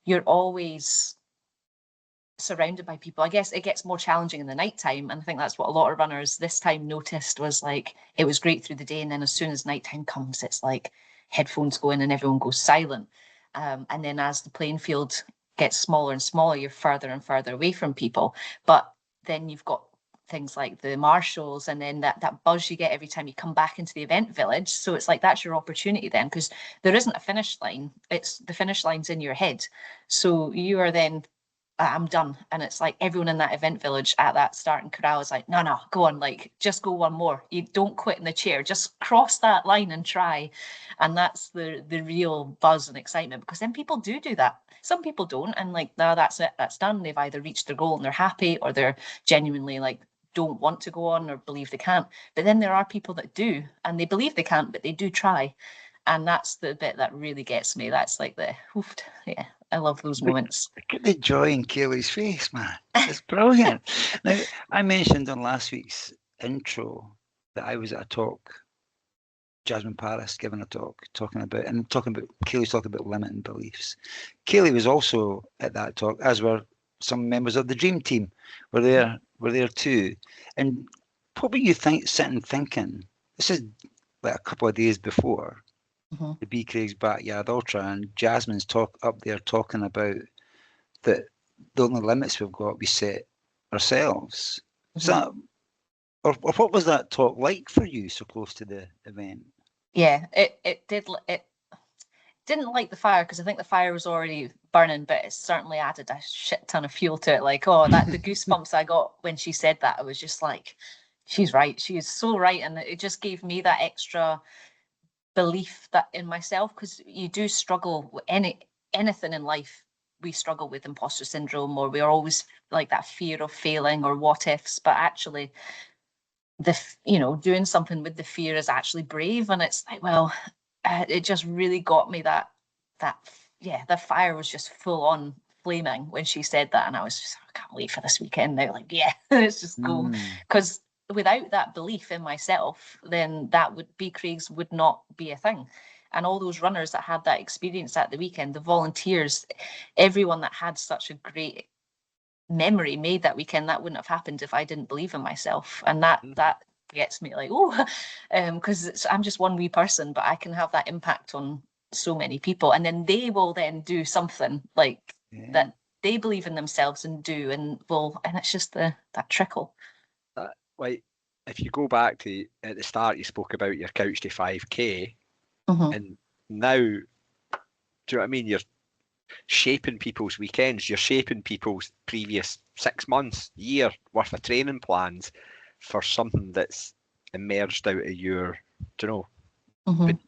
you're always surrounded by people. I guess it gets more challenging in the nighttime. And I think that's what a lot of runners this time noticed, was like, it was great through the day. And then as soon as nighttime comes, it's like headphones go in and everyone goes silent. And then as the playing field gets smaller and smaller, you're further and further away from people. But then you've got things like the marshals, and then that buzz you get every time you come back into the event village. So it's like, that's your opportunity then, because there isn't a finish line. It's the finish line's in your head. So you are then, I'm done. And it's like everyone in that event village at that starting corral is like, no, go on, like just go one more. You don't quit in the chair, just cross that line and try. And that's the real buzz and excitement, because then people do that. Some people don't, and like, no, that's it, that's done. They've either reached their goal and they're happy, or they're genuinely like don't want to go on or believe they can't. But then there are people that do, and they believe they can't, but they do try. And that's the bit that really gets me. That's like yeah, I love those moments. Look at the joy in Kayleigh's face, man. It's brilliant. Now, I mentioned on last week's intro that I was at a talk, Jasmine Paris giving a talk, talking about Kayleigh's talking about limiting beliefs. Kayleigh was also at that talk, as were some members of the Dream Team. Were there too. And what were you sitting thinking? This is like a couple of days before the Beecraigs Backyard Ultra, and Jasmine's up there talking about that the only limits we've got, we set ourselves. So, or what was that talk like for you, so close to the event? Yeah, it didn't like the fire, because I think the fire was already burning, but it certainly added a shit ton of fuel to it. Like, the goosebumps I got when she said that, I was just like, she's right. She is so right. And it just gave me that extra belief that in myself, because you do struggle with anything in life. We struggle with imposter syndrome, or we're always like that fear of failing or what ifs, but actually doing something with the fear is actually brave. And it's like, well, it just really got me that the fire was just full on flaming when she said that. And I was just, I can't wait for this weekend now. Like, yeah, let's just go. Because without that belief in myself, then Beecraigs would not be a thing. And all those runners that had that experience at the weekend, the volunteers, everyone that had such a great memory made that weekend, that wouldn't have happened if I didn't believe in myself. And that gets me like, because I'm just one wee person, but I can have that impact on so many people, and then they will then do something like that they believe in themselves and do, and it's just that trickle. Like, if you go back to at the start, you spoke about your couch to 5K, and now, do you know what I mean? You're shaping people's weekends. You're shaping people's previous 6 months, year worth of training plans for something that's emerged out of your, do you know,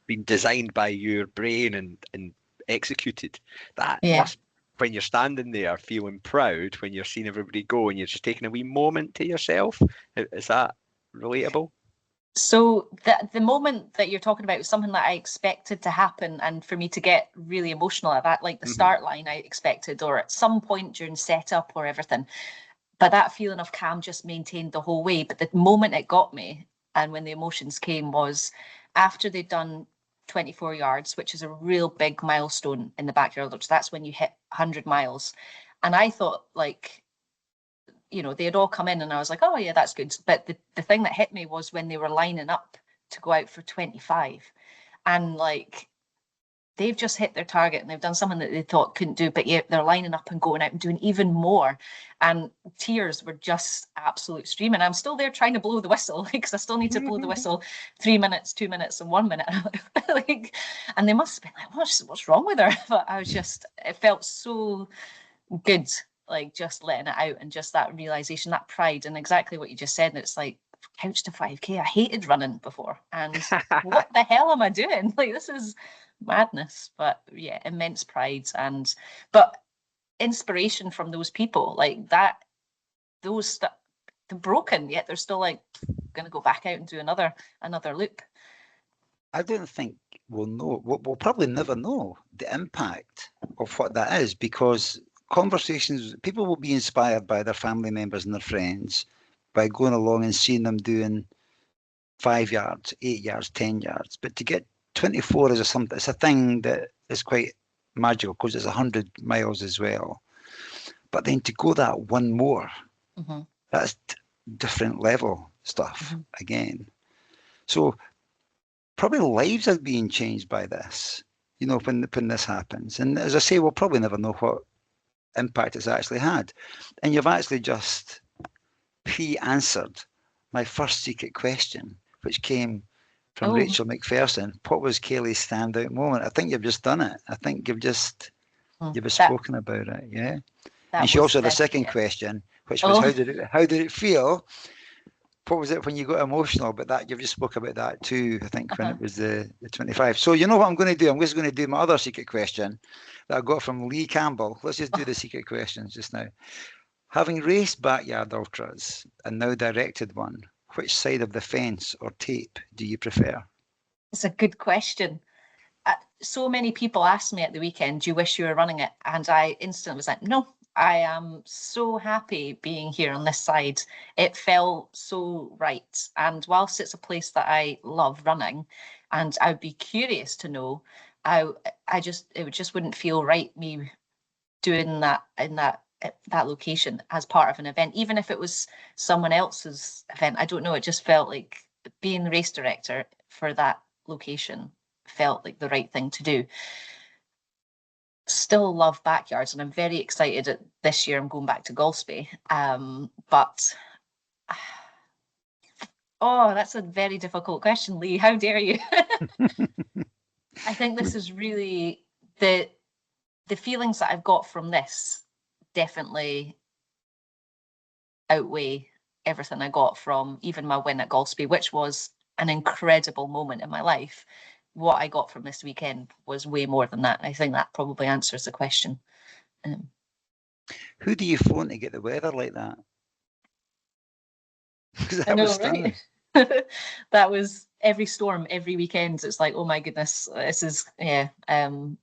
been designed by your brain and executed. That must, when you're standing there feeling proud, when you're seeing everybody go and you're just taking a wee moment to yourself. Is that relatable? So the moment that you're talking about was something that I expected to happen, and for me to get really emotional at that, like the start line I expected, or at some point during setup or everything. But that feeling of calm just maintained the whole way. But the moment it got me, and when the emotions came, was after they'd done 24 yards, which is a real big milestone in the Backyard Ultra. That's when you hit 100 miles. And I thought, like, you know, they had all come in and I was like, oh yeah, that's good. But the thing that hit me was when they were lining up to go out for 25, and like, they've just hit their target and they've done something that they thought couldn't do, but yet they're lining up and going out and doing even more. And tears were just absolute streaming. I'm still there trying to blow the whistle because I still need to blow the whistle 3 minutes, 2 minutes, and 1 minute. Like, and they must have been like, what's wrong with her? But I was just, it felt so good, like just letting it out, and just that realization, that pride, and exactly what you just said. And it's like, couch to 5K. I hated running before, and what the hell am I doing? Like, this is madness. But yeah, immense pride, but inspiration from those people like that. They're broken, yet they're still like going to go back out and do another loop. I don't think we'll know. We'll probably never know the impact of what that is, because conversations, people will be inspired by their family members and their friends by going along and seeing them doing 5 yards, 8 yards, 10 yards. But to get 24 is it's a thing that is quite magical because it's 100 miles as well. But then to go that one more, that's different level stuff again. So probably lives are being changed by this, you know, when this happens. And as I say, we'll probably never know what impact it's actually had. And you've actually just pre-answered my first secret question, which came from Rachel McPherson. What was Kayleigh's standout moment? I think you've just done it. I think you've spoken about it. Yeah. And she also had a second question, which was how did it feel? What was it when you got emotional? But that you've just spoke about that too. I think when it was the 25. So you know what I'm going to do? I'm just going to do my other secret question that I got from Lee Campbell. Let's just do the secret questions just now. Having raced backyard ultras and now directed one, which side of the fence or tape do you prefer? It's a good question. So many people asked me at the weekend, do you wish you were running it? And I instantly was like, no, I am so happy being here on this side. It felt so right. And whilst it's a place that I love running, and I would be curious to know, it just wouldn't feel right me doing that in that location as part of an event, even if it was someone else's event. I don't know, it just felt like being the race director for that location felt like the right thing to do. Still love backyards, and I'm very excited at this year I'm going back to Golspie. But that's a very difficult question, Lee. How dare you? I think this is really the feelings that I've got from this definitely outweigh everything I got from even my win at Golspie, which was an incredible moment in my life. What I got from this weekend was way more than that. I think that probably answers the question. Who do you phone to get the weather like that? I know, right? That was every storm, every weekend. It's like, oh my goodness, this is but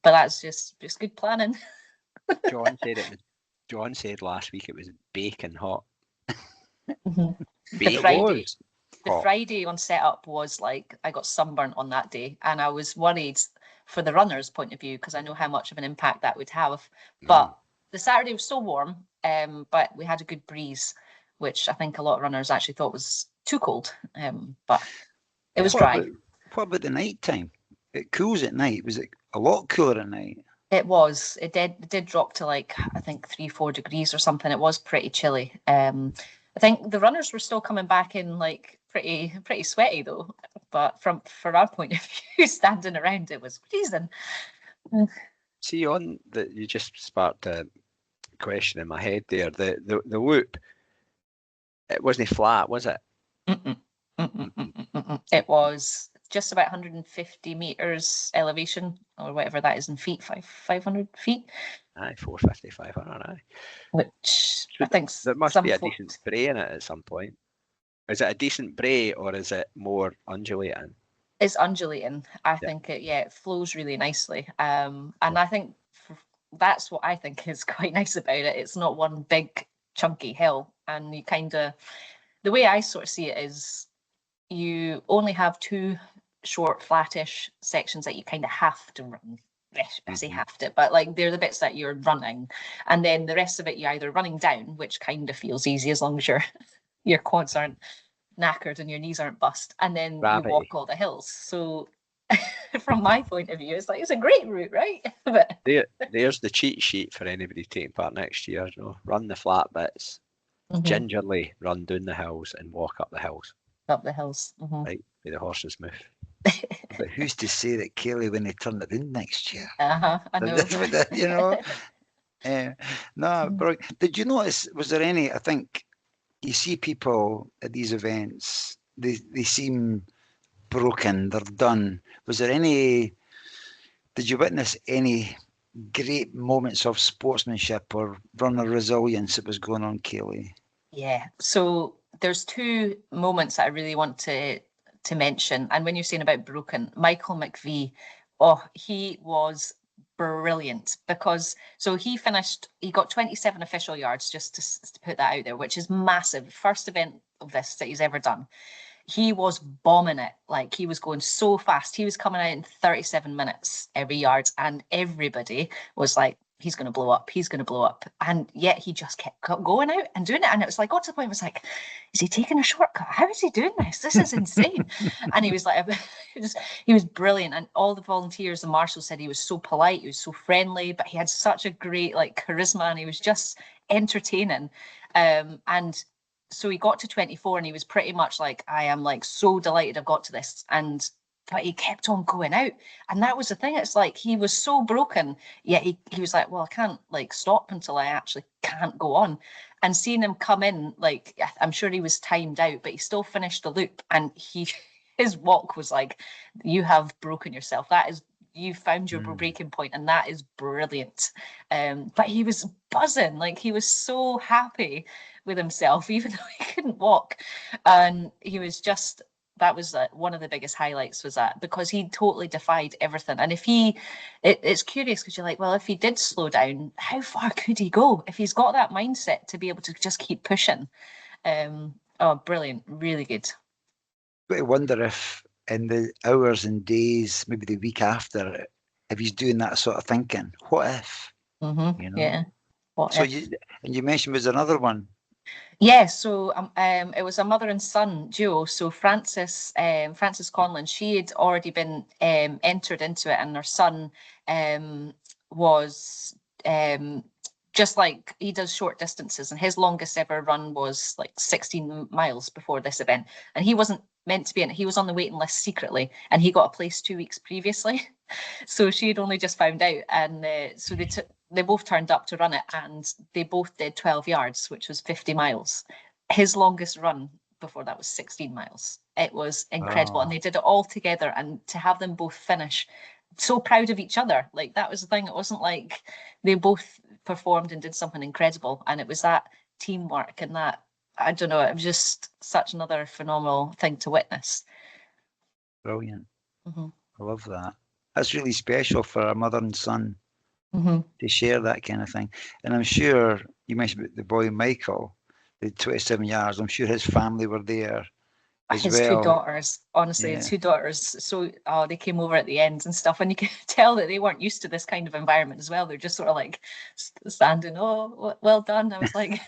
that's just good planning. John said last week it was baking hot. The Friday on setup was like, I got sunburnt on that day, and I was worried for the runner's point of view because I know how much of an impact that would have. But the Saturday was so warm, but we had a good breeze, which I think a lot of runners actually thought was too cold. But it was dry. What about the night time? It cools at night. Was it a lot cooler at night. It was. It did drop to like, I think 3-4 degrees or something. It was pretty chilly. I think the runners were still coming back in like pretty sweaty though. But for our point of view, standing around, it was freezing. See, on that, you just sparked a question in my head there. The loop, it wasn't flat, was it? It was just about 150 meters elevation, or whatever that is in feet, 500 feet. Aye, 450, 500, aye. Which I think there must be a decent bray in it at some point. Is it a decent bray, or is it more undulating? It's undulating. I think it flows really nicely. And I think that's what I think is quite nice about it. It's not one big chunky hill, and you kind of, the way I sort of see it is, you only have two short, flattish sections that you kind of have to run. I say have to, but like they're the bits that you're running, and then the rest of it you're either running down, which kind of feels easy as long as your quads aren't knackered and your knees aren't bust, and then you walk all the hills. So from my point of view, it's like, it's a great route, right? But there's the cheat sheet for anybody taking part next year. You know, run the flat bits, gingerly run down the hills and walk up the hills. Up the hills. Right, where the horses move. But who's to say that Kayleigh, when they turn it in next year? I know. You know? No, but did you notice, was there any, I think, you see people at these events, they seem broken, they're done. Was there any, did you witness any great moments of sportsmanship or runner resilience that was going on, Kayleigh? Yeah, so there's two moments that I really want to mention. And when you're saying about broken, Michael McVie, he was brilliant, because so he got 27 official yards, just to put that out there, which is massive. First event of this that he's ever done. He was bombing it. Like, he was going so fast. He was coming out in 37 minutes every yard, and everybody was like, he's going to blow up. He's going to blow up. And yet he just kept going out and doing it. And it was like, got to the point, it was like, is he taking a shortcut? How is he doing this? This is insane. And he was like, he was brilliant. And all the volunteers and marshals said he was so polite. He was so friendly, but he had such a great like charisma, and he was just entertaining. And so he got to 24, and he was pretty much like, I am like so delighted I've got to this. But he kept on going out, and that was the thing. It's like, he was so broken, yet he was like, well, I can't like stop until I actually can't go on. And seeing him come in, like, I'm sure he was timed out, but he still finished the loop, and his walk was like, you have broken yourself. That is, you found your breaking point, and that is brilliant. But he was buzzing, like he was so happy with himself, even though he couldn't walk. And he was just, that was one of the biggest highlights, was that, because he totally defied everything. And if it's curious, because you're like, well, if he did slow down, how far could he go if he's got that mindset to be able to just keep pushing? Brilliant, really good. But I wonder if in the hours and days, maybe the week after, if he's doing that sort of thinking, what if? You know? Yeah. What if? You mentioned, was there another one? Yeah, so it was a mother and son duo. So Frances Conlon, she had already been entered into it, and her son was just like, he does short distances, and his longest ever run was like 16 miles before this event, and he wasn't meant to be in it. He was on the waiting list secretly, and he got a place 2 weeks previously. So she had only just found out, and so they both turned up to run it, and they both did 12 yards, which was 50 miles. His longest run before that was 16 miles. It was incredible. And they did it all together, and to have them both finish so proud of each other, like, that was the thing. It wasn't like they both performed and did something incredible, and it was that teamwork, and that, I don't know, it was just such another phenomenal thing to witness. Brilliant. I love that. That's really special for a mother and son to share that kind of thing. And I'm sure you mentioned the boy Michael, the 27 yards. I'm sure his family were there as his well. 2 daughters, honestly, his 2 daughters. So they came over at the end and stuff, and you could tell that they weren't used to this kind of environment as well. They're just sort of like standing, well done. I was like,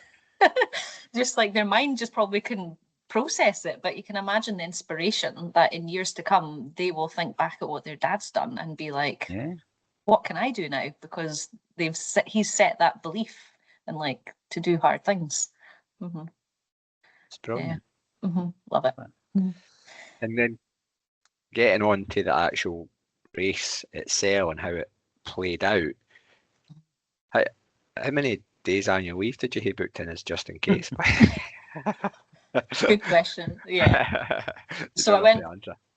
just like their mind just probably couldn't process it, but you can imagine the inspiration that in years to come they will think back at what their dad's done and be like, what can I do now? Because he's set that belief and like to do hard things. It's brilliant. Yeah. Love it. And then getting on to the actual race itself and how it played out. How many days annual leave did you have booked in as just in case? Good question. Yeah. So I went.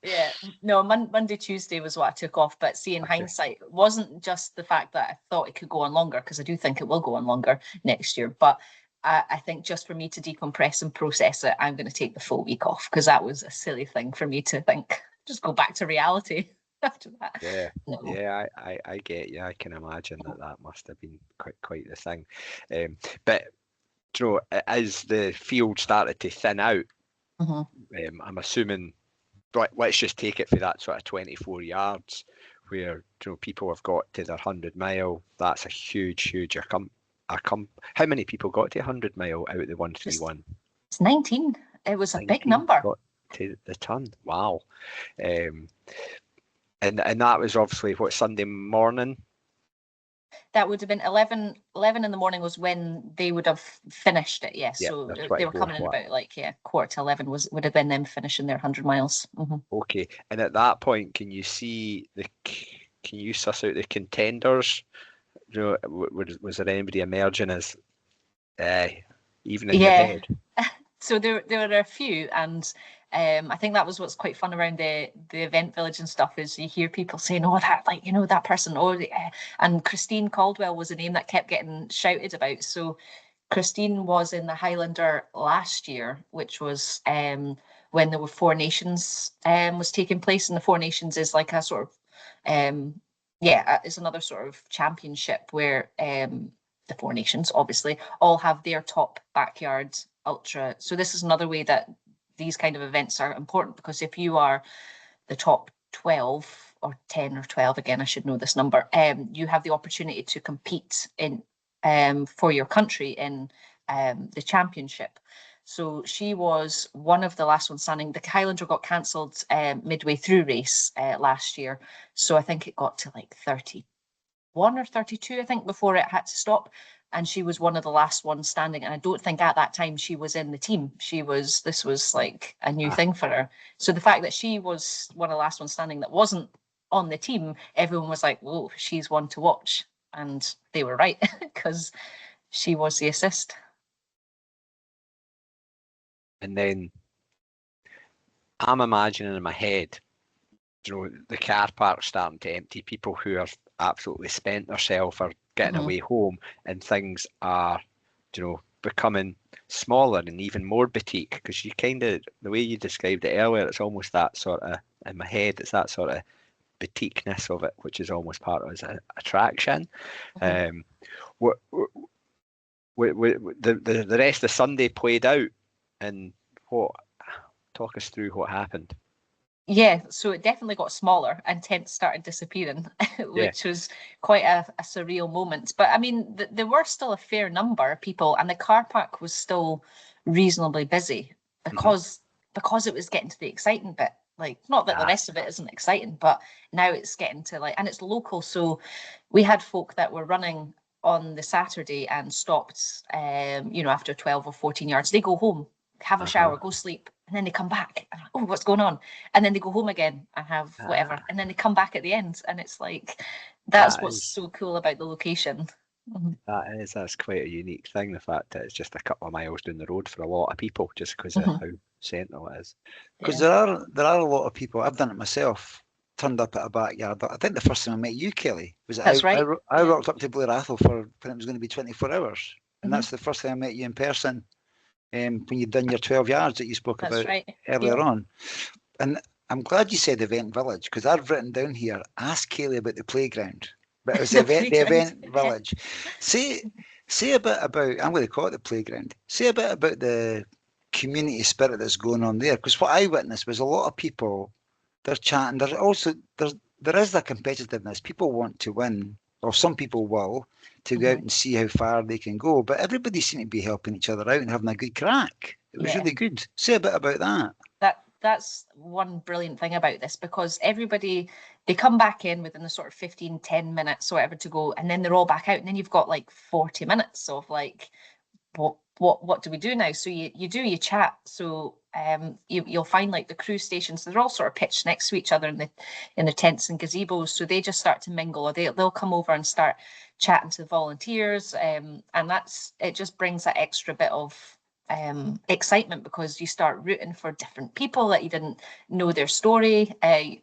Yeah. No, Monday, Tuesday was what I took off. But see, in hindsight, it wasn't just the fact that I thought it could go on longer, because I do think it will go on longer next year. But I think just for me to decompress and process it, I'm going to take the full week off, because that was a silly thing for me to think. Just go back to reality after that. Yeah. No. Yeah, I get you. I can imagine that must have been quite the thing. But you know, as the field started to thin out, I'm assuming, right, let's just take it for that sort of 24 yards where, you know, people have got to their 100 mile. That's a huge how many people got to 100 mile out of the 131? It's 19. It was a big number. Got to the ton. Wow. And that was obviously what, Sunday morning? That would have been 11 in the morning was when they would have finished it. Yes. Yeah, so they were coming in about 11:15 would have been them finishing their 100 miles. Okay. And at that point, can you suss out the contenders? You know, was there anybody emerging as even in your head? So there were a few, and I think that was what's quite fun around the event village and stuff, is you hear people saying, oh, that, like, you know, that person, and Christine Caldwell was a name that kept getting shouted about. So Christine was in the Highlander last year, which was when there were Four Nations was taking place, and the Four Nations is like a sort of it's another sort of championship where the Four Nations obviously all have their top backyard ultra. So this is another way that these kind of events are important, because if you are the top 12 or 10 or 12, again, I should know this number, you have the opportunity to compete in for your country in the championship. So she was one of the last ones standing. The Highlander got cancelled midway through race last year. So I think it got to like 31 or 32, I think, before it had to stop. And she was one of the last ones standing. And I don't think at that time she was in the team. This was like a new thing for her. So the fact that she was one of the last ones standing that wasn't on the team, everyone was like, whoa, she's one to watch. And they were right, because she was the assist. And then I'm imagining in my head, you know, the car park starting to empty, people who are absolutely spent themselves are getting away home, and things are, you know, becoming smaller and even more boutique, because you kind of, the way you described it earlier, it's almost that sort of, in my head, it's that sort of boutiqueness of it, which is almost part of its attraction. The rest of Sunday played out, and talk us through what happened. Yeah, so it definitely got smaller and tents started disappearing, which was quite a surreal moment. But I mean, there were still a fair number of people, and the car park was still reasonably busy because it was getting to the exciting bit. Like, not that the rest of it isn't exciting, but now it's getting to like, and it's local. So we had folk that were running on the Saturday and stopped, after 12 or 14 yards. They go home, have a shower, go sleep, and then they come back. And, oh, what's going on? And then they go home again and have whatever. And then they come back at the end. And it's like, that's what's so cool about the location. That's quite a unique thing, the fact that it's just a couple of miles down the road for a lot of people, just because of how central it is. Because there are a lot of people, I've done it myself, turned up at a backyard. I think the first time I met you, Kayleigh, was that's right. I rocked up to Blair Athol for when it was going to be 24 hours. And that's the first time I met you in person. When you'd done your 12 yards that you spoke about earlier on. And I'm glad you said event village, because I've written down here, ask Kayleigh about the playground. But it was the event village. Say a bit about, I'm going to call it the playground. Say a bit about the community spirit that's going on there. Because what I witnessed was a lot of people, they're chatting. There is that competitiveness. People want to win, or some people will, to go out and see how far they can go. But everybody seemed to be helping each other out and having a good crack. It was really good. Say a bit about that. that's one brilliant thing about this, because everybody, they come back in within the sort of 10 minutes or whatever to go, and then they're all back out, and then you've got like 40 minutes of like, what do we do now? So you chat. So you'll find like the crew stations, they're all sort of pitched next to each other in the tents and gazebos, so they just start to mingle, or they'll come over and start chatting to the volunteers, and it just brings that extra bit of excitement, because you start rooting for different people that you didn't know their story.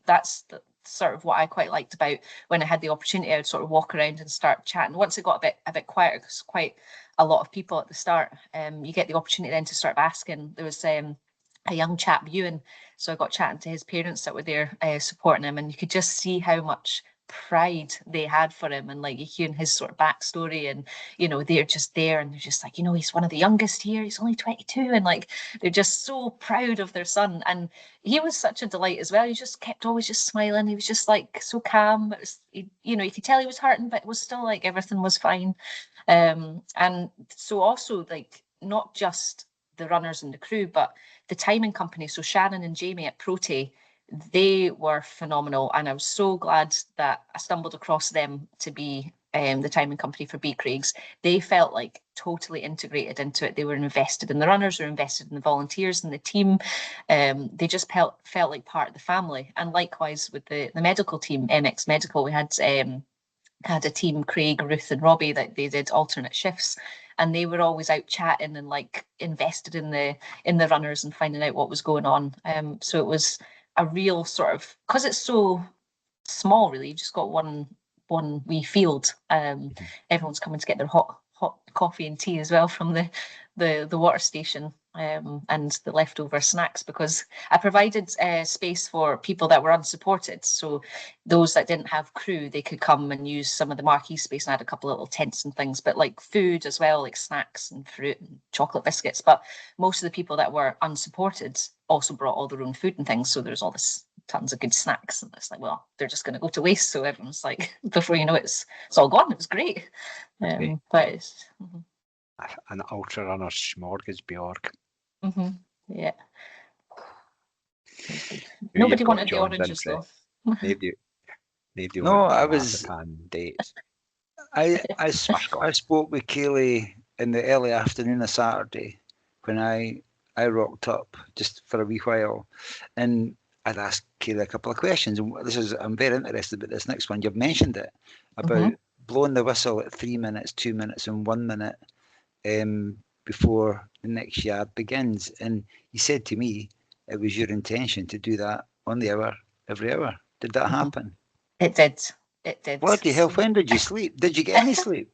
That's sort of what I quite liked about when I had the opportunity. I would sort of walk around and start chatting. Once it got a bit quieter, because quite a lot of people at the start, you get the opportunity then to start asking. There was a young chap, Ewan, so I got chatting to his parents that were there supporting him, and you could just see how much pride they had for him, and like you hear his sort of backstory, and they're just there, and they're just like, he's one of the youngest here, he's only 22, and like they're just so proud of their son. And he was such a delight as well. He just kept always just smiling. He was just like so calm. It was, you could tell he was hurting, but it was still like everything was fine. And so also, like, not just the runners and the crew, but the timing company. So Shannon and Jamie at Prote, they were phenomenal, and I was so glad that I stumbled across them to be the timing company for Beecraigs. They felt like totally integrated into it. They were invested in the runners, were invested in the volunteers and the team. They just felt like part of the family. And likewise with the medical team, MX Medical, we had a team, Craig, Ruth and Robbie, that they did alternate shifts, and they were always out chatting and like invested in the runners and finding out what was going on. So it was a real sort of, because it's so small, really, you've just got one wee field. Everyone's coming to get their hot coffee and tea as well from the water station, and the leftover snacks, because I provided space for people that were unsupported. So those that didn't have crew, they could come and use some of the marquee space, and I had a couple of little tents and things, but like food as well, like snacks and fruit and chocolate biscuits. But most of the people that were unsupported also brought all their own food and things. So there's all this tons of good snacks, and it's like, well, they're just going to go to waste. So everyone's like, before you know it, it's all gone. It was great. But it's an ultra runner smorgasbord. Yeah. Nobody wanted the John's oranges though. Nobody No, wanted I the was- marzipan dates. I spoke with Kayleigh in the early afternoon of Saturday when I rocked up just for a wee while, and I'd asked Kayleigh a couple of questions. And I'm very interested about this next one. You've mentioned it about blowing the whistle at 3 minutes, 2 minutes, and 1 minute before the next yard begins. And you said to me it was your intention to do that on the hour, every hour. Did that happen? It did. It did. What the hell? When did you sleep? Did you get any sleep?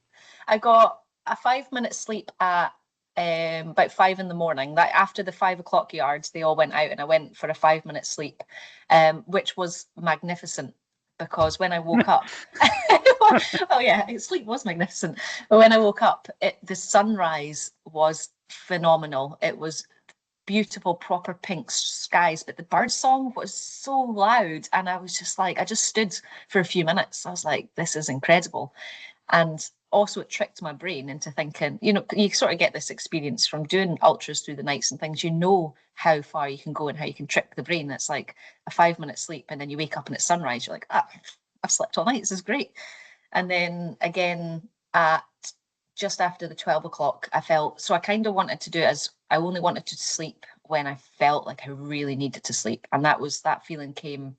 I got a 5-minute sleep at about 5 in the morning. That after the 5 o'clock yards, they all went out, and I went for a 5-minute sleep, which was magnificent, because when I woke up, oh yeah, sleep was magnificent. But when I woke up, the sunrise was phenomenal. It was beautiful, proper pink skies, but the bird song was so loud, and I was just like, I just stood for a few minutes. I was like, this is incredible. And also it tricked my brain into thinking, you sort of get this experience from doing ultras through the nights and things, how far you can go and how you can trick the brain. It's like a 5-minute sleep, and then you wake up and it's sunrise. You're like, I've slept all night, this is great. And then again at just after the 12 o'clock, I kind of wanted to do it as I only wanted to sleep when I felt like I really needed to sleep. And that feeling came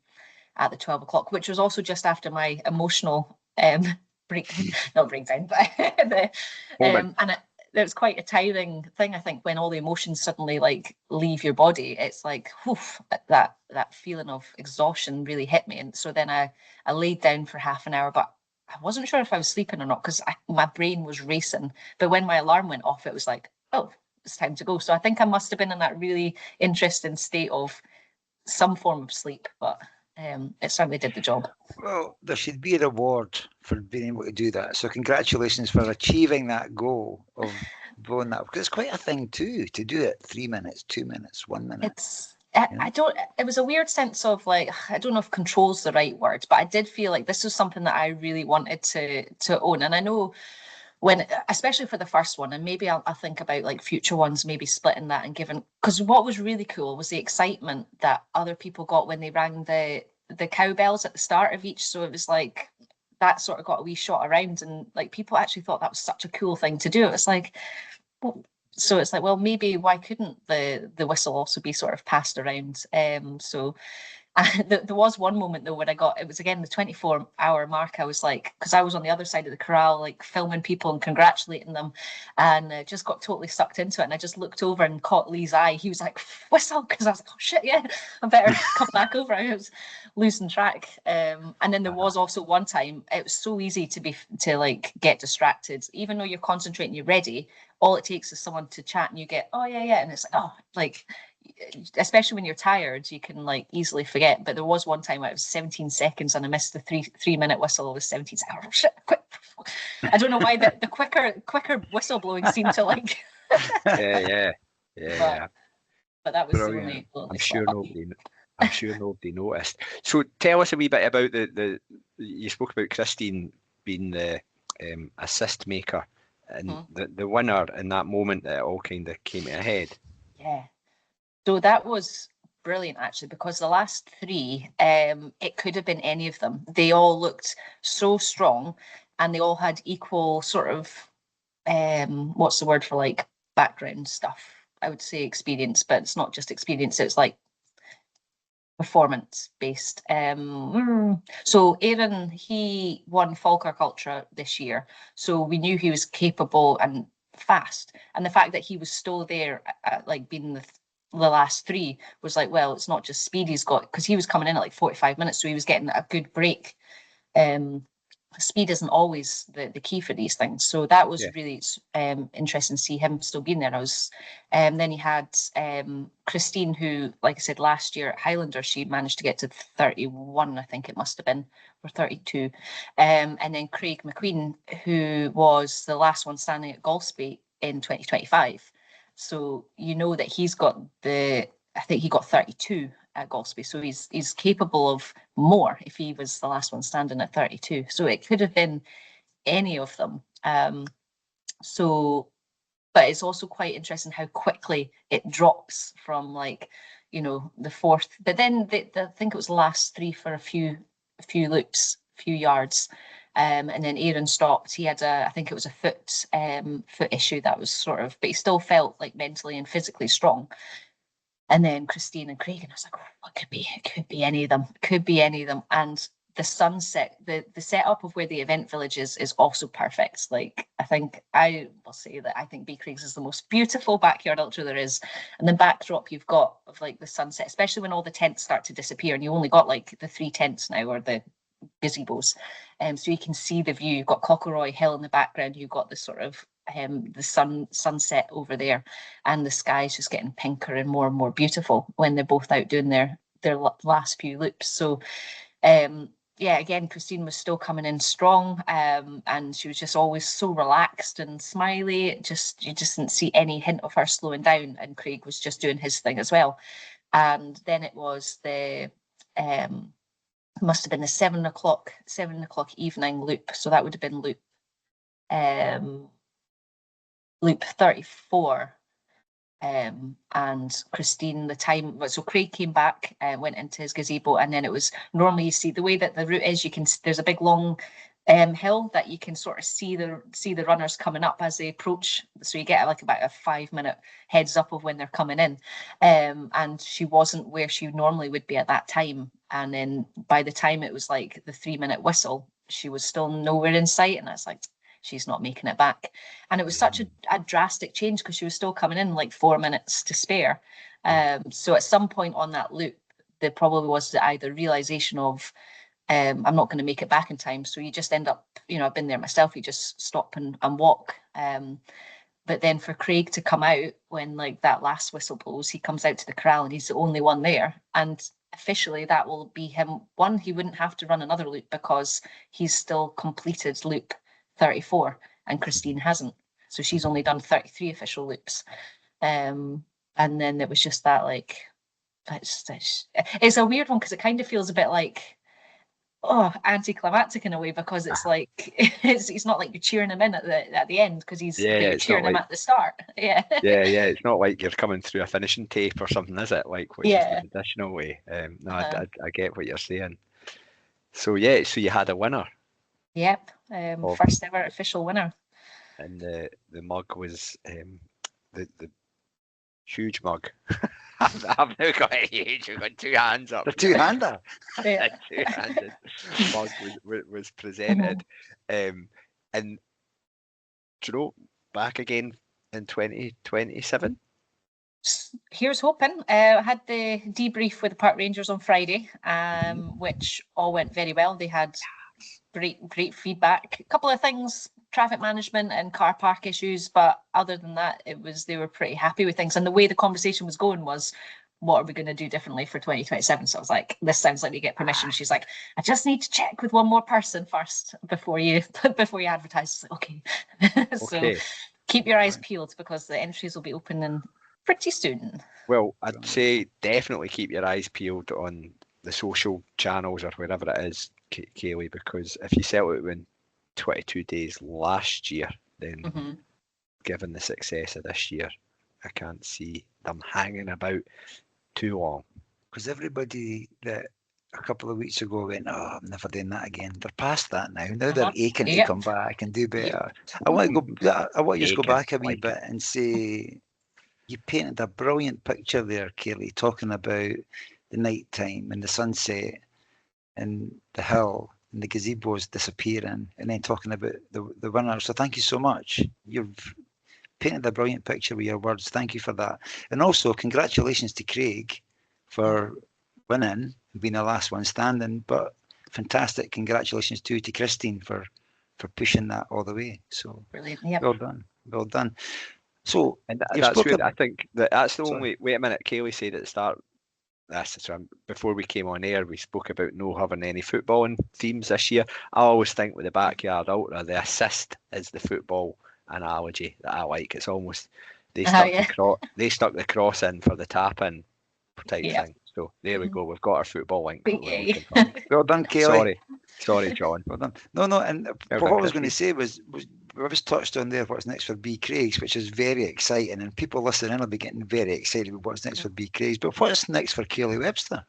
at the 12 o'clock, which was also just after my emotional not breakdown, but and it was quite a tiring thing, I think, when all the emotions suddenly like leave your body. It's like, woof, that feeling of exhaustion really hit me. And so then I laid down for half an hour, but I wasn't sure if I was sleeping or not, because my brain was racing. But when my alarm went off, it was like, oh, it's time to go. So I think I must have been in that really interesting state of some form of sleep, but it certainly did the job. Well, there should be a reward for being able to do that. So congratulations for achieving that goal of blowing that, because it's quite a thing too, to do it 3 minutes, 2 minutes, 1 minute. It was a weird sense of like, I don't know if control's the right word, but I did feel like this was something that I really wanted to own. And I know when, especially for the first one, and maybe I'll think about like future ones, maybe splitting that and giving, because what was really cool was the excitement that other people got when they rang the cowbells at the start of each. So it was like that sort of got a wee shot around, and like people actually thought that was such a cool thing to do. It was like, well, so it's like, well, maybe why couldn't the whistle also be sort of passed around? So there was one moment though when it was again the 24-hour mark. I was like, because I was on the other side of the corral, like filming people and congratulating them, and just got totally sucked into it. And I just looked over and caught Lee's eye. He was like, whistle, because I was like, oh shit, yeah, I better come back over. I was losing track. And then there was also one time it was so easy to like get distracted, even though you're concentrating, you're ready. All it takes is someone to chat and you get, oh yeah, and it's like, oh, like, especially when you're tired, you can like easily forget. But there was one time where it was 17 seconds and I missed the three-minute whistle. It was 17 seconds. Oh, shit, quick. I don't know why the quicker whistle blowing seemed to like. yeah. But that was brilliant. the only I'm sure nobody noticed. So tell us a wee bit about the you spoke about Christine being the assist maker and the winner in that moment that it all kind of came to a head. Yeah. So that was brilliant, actually, because the last three, it could have been any of them. They all looked so strong and they all had equal sort of, what's the word for like background stuff? I would say experience, but it's not just experience. It's like performance based. So Aaron, he won Falkirk Ultra this year. So we knew he was capable and fast. And the fact that he was still there, like being the last three, was like, well, it's not just speed he's got, because he was coming in at like 45 minutes, so he was getting a good break. Speed isn't always the key for these things, so that was really interesting to see him still being there. Then he had Christine, who, like I said, last year at Highlander she managed to get to 31, I think it must have been, or 32, and then Craig McQueen, who was the last one standing at Golspie in 2025. So you know that he's got I think he got 32 at Golspie, so he's capable of more if he was the last one standing at 32. So it could have been any of them. But it's also quite interesting how quickly it drops from like, you know, the fourth. But then I think it was the last three for a few loops, a few yards. And then Aaron stopped. He had I think it was a foot issue that was sort of, but he still felt like mentally and physically strong. And then Christine and Craig, and I was like, oh, it could be any of them. It could be any of them. And the sunset, the setup of where the event village is also perfect. Like, I will say that I think Beecraigs is the most beautiful backyard ultra there is. And the backdrop you've got of like the sunset, especially when all the tents start to disappear and you only got like the 3 tents now, or the gazebos. So you can see the view. You've got Cockleroy Hill in the background. You've got the sort of the sunset over there, and the sky's just getting pinker and more beautiful when they're both out doing their last few loops. So yeah, again, Christine was still coming in strong, and she was just always so relaxed and smiley. You just didn't see any hint of her slowing down, and Craig was just doing his thing as well. And then it was the must have been the 7 o'clock evening loop, so that would have been loop 34. And Christine, the time, so Craig came back, went into his gazebo, and then it was, normally you see the way that the route is, there's a big long hill that you can sort of see the runners coming up as they approach, so you get like about a 5-minute heads up of when they're coming in. And she wasn't where she normally would be at that time, and then by the time it was like the 3-minute whistle, she was still nowhere in sight, and I was like, she's not making it back. And it was such a drastic change because she was still coming in like 4 minutes to spare. So at some point on that loop, there probably was either realization of, I'm not going to make it back in time. So you just end up, you know, I've been there myself, you just stop and walk. But then for Craig to come out when like that last whistle blows, he comes out to the corral and he's the only one there. And officially that will be him. One, he wouldn't have to run another loop because he's still completed loop 34 and Christine hasn't, so she's only done 33 official loops. And then it was just that, like, it's a weird one because it kind of feels a bit like, anticlimactic in a way, because it's like it's not like you're cheering him in at the end, because you're cheering him at the start. Yeah. Yeah. It's not like you're coming through a finishing tape or something, is it? Like, which is the traditional way. No, I get what you're saying. So so you had a winner. Yep. First ever official winner. And the mug was the huge mug. I've now got it huge. We've got two hands up. The two-hander. A two-handed mug was presented. And do you know, back again in 2027? Here's hoping. I had the debrief with the Park Rangers on Friday, which all went very well. They had great feedback. A couple of things, traffic management and car park issues, but other than that, they were pretty happy with things. And the way the conversation was going was, what are we going to do differently for 2027? So I was like, this sounds like you get permission. She's like, I just need to check with one more person first before you advertise. I was like, okay. So keep your eyes peeled, because the entries will be opening pretty soon. Well, I'd say definitely keep your eyes peeled on the social channels or wherever it is, Kayleigh, because if you sell it in 22 days last year, then given the success of this year, I can't see them hanging about too long. Because everybody that a couple of weeks ago went, oh, I'm never doing that again, they're past that now. Now they're aching to come back and do better. I want to just go back a wee bit and say, you painted a brilliant picture there, Kayleigh, talking about the night time and the sunset and the hill and the gazebos disappearing, and then talking about the winner. So thank you so much. You've painted a brilliant picture with your words. Thank you for that. And also congratulations to Craig for winning and being the last one standing, but fantastic congratulations too to Christine for pushing that all the way. So brilliant. Well done. So, and that's good. I think that's the only. Wait a minute, Kayleigh said at the start. Before we came on air, we spoke about no having any footballing themes this year. I always think with the Backyard Ultra, the assist is the football analogy that I like. It's almost they stuck the cross in for the tap in type thing. So there we go. We've got our football link. Well done, Kayleigh. Sorry, John. Well done. No. And what I was going to say was I was touched on there what's next for Beecraigs, which is very exciting, and people listening will be getting very excited about what's next for Beecraigs. But what's next for Kayleigh Webster?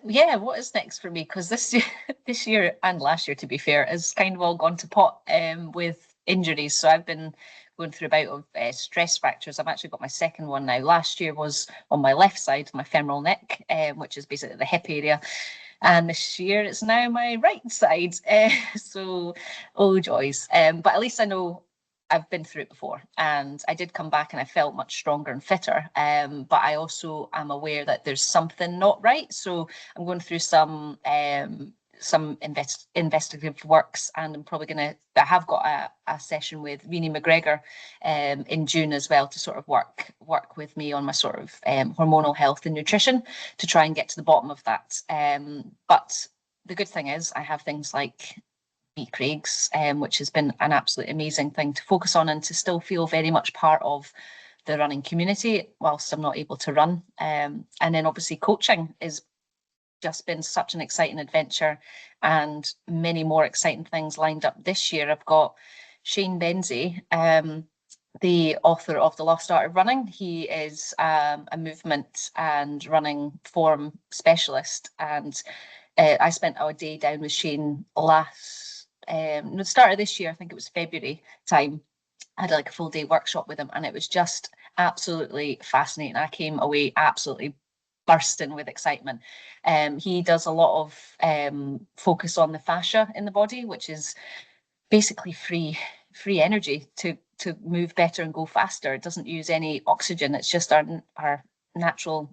Yeah, what is next for me? Because this year and last year, to be fair, has kind of all gone to pot with injuries. So I've been going through a bout of stress fractures. I've actually got my second one now. Last year was on my left side, my femoral neck, which is basically the hip area. And this year it's now my right side. So, oh joys. But at least I know I've been through it before, and I did come back and I felt much stronger and fitter. But I also am aware that there's something not right. So I'm going through some investigative works, and I'm probably I have got a session with Renee McGregor in June as well, to sort of work with me on my sort of hormonal health and nutrition to try and get to the bottom of that. But the good thing is I have things like Beecraigs, which has been an absolutely amazing thing to focus on and to still feel very much part of the running community whilst I'm not able to run. And then obviously coaching is just been such an exciting adventure, and many more exciting things lined up this year. I've got Shane Benzie, the author of The Lost Art of Running. He is a movement and running form specialist, and I spent our day down with Shane the start of this year. I think it was February time. I had like a full day workshop with him, and it was just absolutely fascinating. I came away absolutely bursting with excitement. He does a lot of focus on the fascia in the body, which is basically free energy to move better and go faster. It doesn't use any oxygen. It's just our natural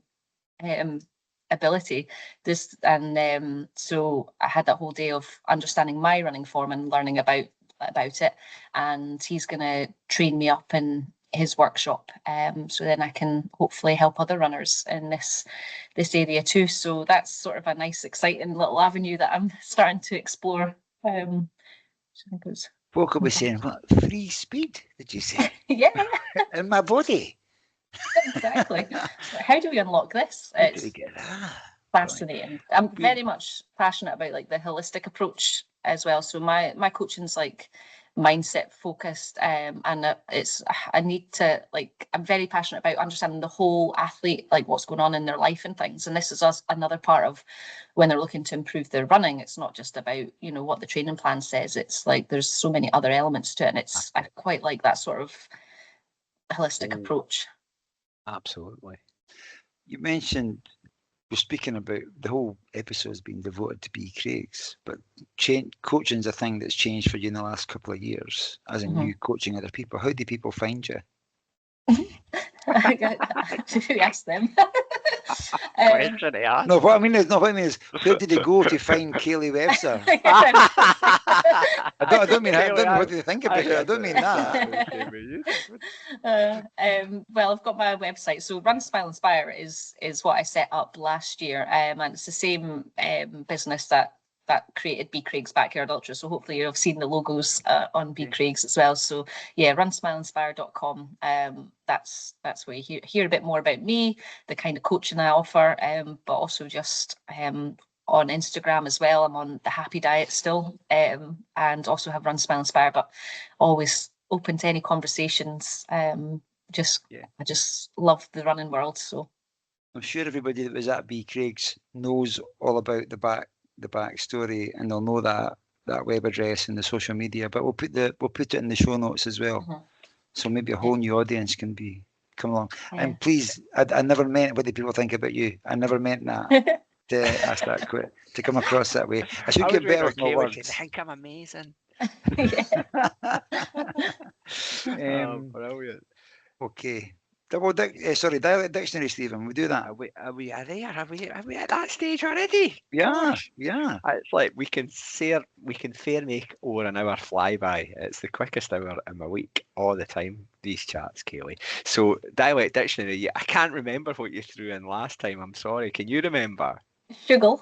ability. So I had that whole day of understanding my running form and learning about it. And he's going to train me up in his workshop, so then I can hopefully help other runners in this area too. So that's sort of a nice, exciting little avenue that I'm starting to explore. Folk will be saying, what, free speed, did you say? Yeah. In my body. Exactly. How do we unlock this? How do we get that? Fascinating. I'm very much passionate about like the holistic approach as well. So my coaching's like mindset focused, and I need to like, I'm very passionate about understanding the whole athlete, like what's going on in their life and things. And this is another part of when they're looking to improve their running. It's not just about, you know, what the training plan says. It's like there's so many other elements to it, and I quite like that sort of holistic approach. Absolutely. You mentioned, we're speaking about the whole episode has been devoted to Beecraigs, but coaching is a thing that's changed for you in the last couple of years, as in you coaching other people. How do people find you? Ask them. Question to ask. No, what I mean is, where did they go to find Kayleigh Webster? I don't mean what do they think about it? I don't mean that. Well, I've got my website. So Run, Smile, Inspire is what I set up last year, and it's the same business that created Beecraigs Backyard Ultra. So hopefully you've seen the logos on Beecraigs as well. So yeah, runsmileinspire.com. That's where you hear a bit more about me, the kind of coaching I offer, but also just on Instagram as well. I'm on the Happy Diet still, and also have Run, Smile, Inspire, but always open to any conversations. I just love the running world. So I'm sure everybody that was at Beecraigs knows all about the backstory, and they'll know that web address and the social media, but we'll put it in the show notes as well. So maybe a whole new audience can come along. And please, I never meant what the people think about you. I never meant that to ask that to come across that way. I should get better with my words. I think I'm amazing. Brilliant. Okay. Dialect dictionary, Stephen. We do that. Are we there? Are we at that stage already? Yeah, Gosh. yeah. It's like we can fair make over an hour fly by. It's the quickest hour in my week all the time. These chats, Kayleigh. So dialect dictionary. I can't remember what you threw in last time. I'm sorry. Can you remember? Sugar.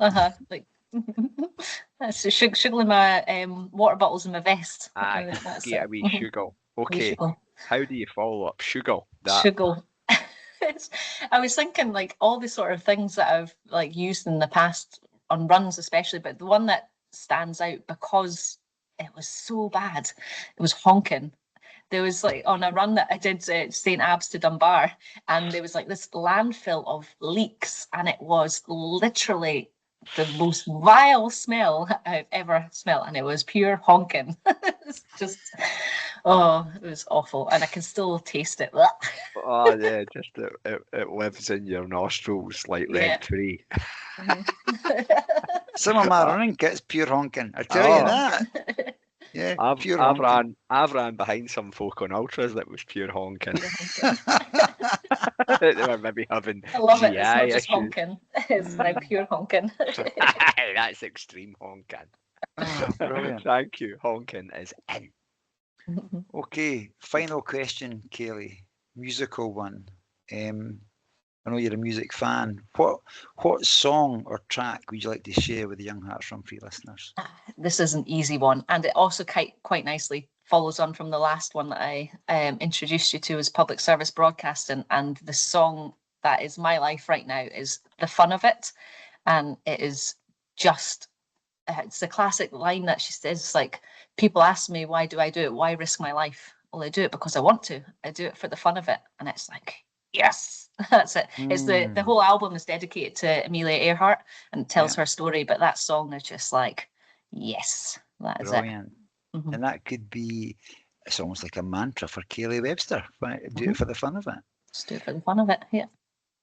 Like. That's sugar in my water bottles in my vest. Get a wee sugar. Okay. How do you follow up sugar? Sugar. I was thinking like all the sort of things that I've like used in the past on runs, especially, but the one that stands out because it was so bad, it was honking. There was like on a run that I did St. Abbs to Dunbar, and there was like this landfill of leaks, and it was literally the most vile smell I've ever smelled, and it was pure honking. It's just, it was awful, and I can still taste it. Oh yeah, just it lives in your nostrils like rent free. Some of my running kit's pure honking. I tell you that. Yeah, I've ran behind some folk on ultras that was pure honking. They were maybe having I love it. GI It's not just issues. honking. It's like pure honking. That's extreme honking. Oh, brilliant. Thank you. Honking is in. Okay, final question, Kayleigh. Musical one. I know you're a music fan. What song or track would you like to share with the Young Hearts Run Free listeners? This is an easy one, and it also quite nicely follows on from the last one that I introduced you to, as public service broadcasting. And the song that is my life right now is "The Fun of It," and it is just it's the classic line that she says, like, people ask me, why do I do it? Why risk my life? Well, I do it because I want to. I do it for the fun of it. And it's like, yes, that's it. It's the whole album is dedicated to Amelia Earhart and tells her story, but that song is just like, yes, that is brilliant. It. And that could be, it's almost like a mantra for Kayleigh Webster. Do it for the fun of it. Just do it for the fun of it, yeah.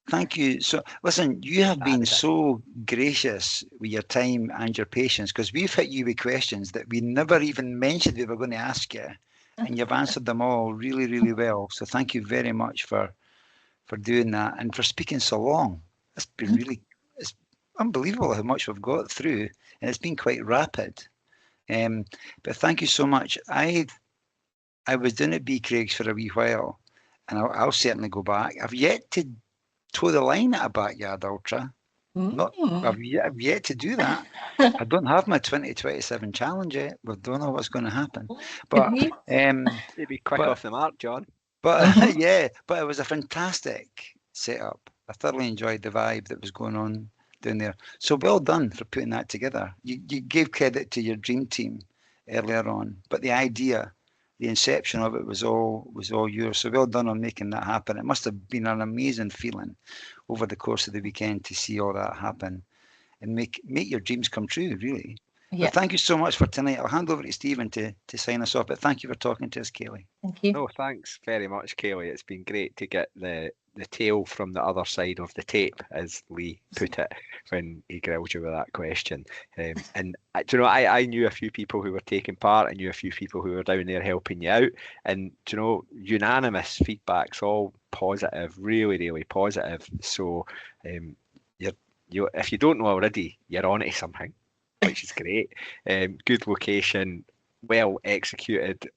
Thank you. So, listen, you have been so gracious with your time and your patience, because we've hit you with questions that we never even mentioned we were going to ask you, and you've answered them all really, really well. So thank you very much for doing that and for speaking so long. It's been it's unbelievable how much we've got through, and it's been quite rapid. But thank you so much. I was doing at Beecraigs for a wee while, and I'll certainly go back. I've yet to toe the line at a backyard ultra. I've yet to do that. I don't have my 2027 challenge yet. We don't know what's going to happen. But you'd be quick off the mark, John. But yeah, but it was a fantastic setup. I thoroughly enjoyed the vibe that was going on down there. So well done for putting that together. You gave credit to your dream team earlier on, but the idea, the inception of it was all yours. So well done on making that happen. It must have been an amazing feeling over the course of the weekend to see all that happen and make your dreams come true, really. Yeah. But thank you so much for tonight. I'll hand over to Stephen to sign us off. But thank you for talking to us, Kayleigh. Thank you. No, thanks very much, Kayleigh. It's been great to get the tail from the other side of the tape, as Lee put it when he grilled you with that question. And do you know, I knew a few people who were taking part. I knew a few people who were down there helping you out. And do you know, unanimous feedback's all positive, really, really positive. So you if you don't know already, you're on to something, which is great. Good location, well executed,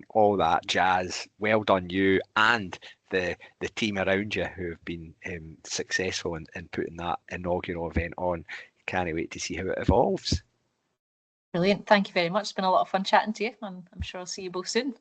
all that jazz. Well done, you and the team around you who have been successful in putting that inaugural event on. Can't wait to see how it evolves. Brilliant. Thank you very much. It's been a lot of fun chatting to you, and I'm sure I'll see you both soon.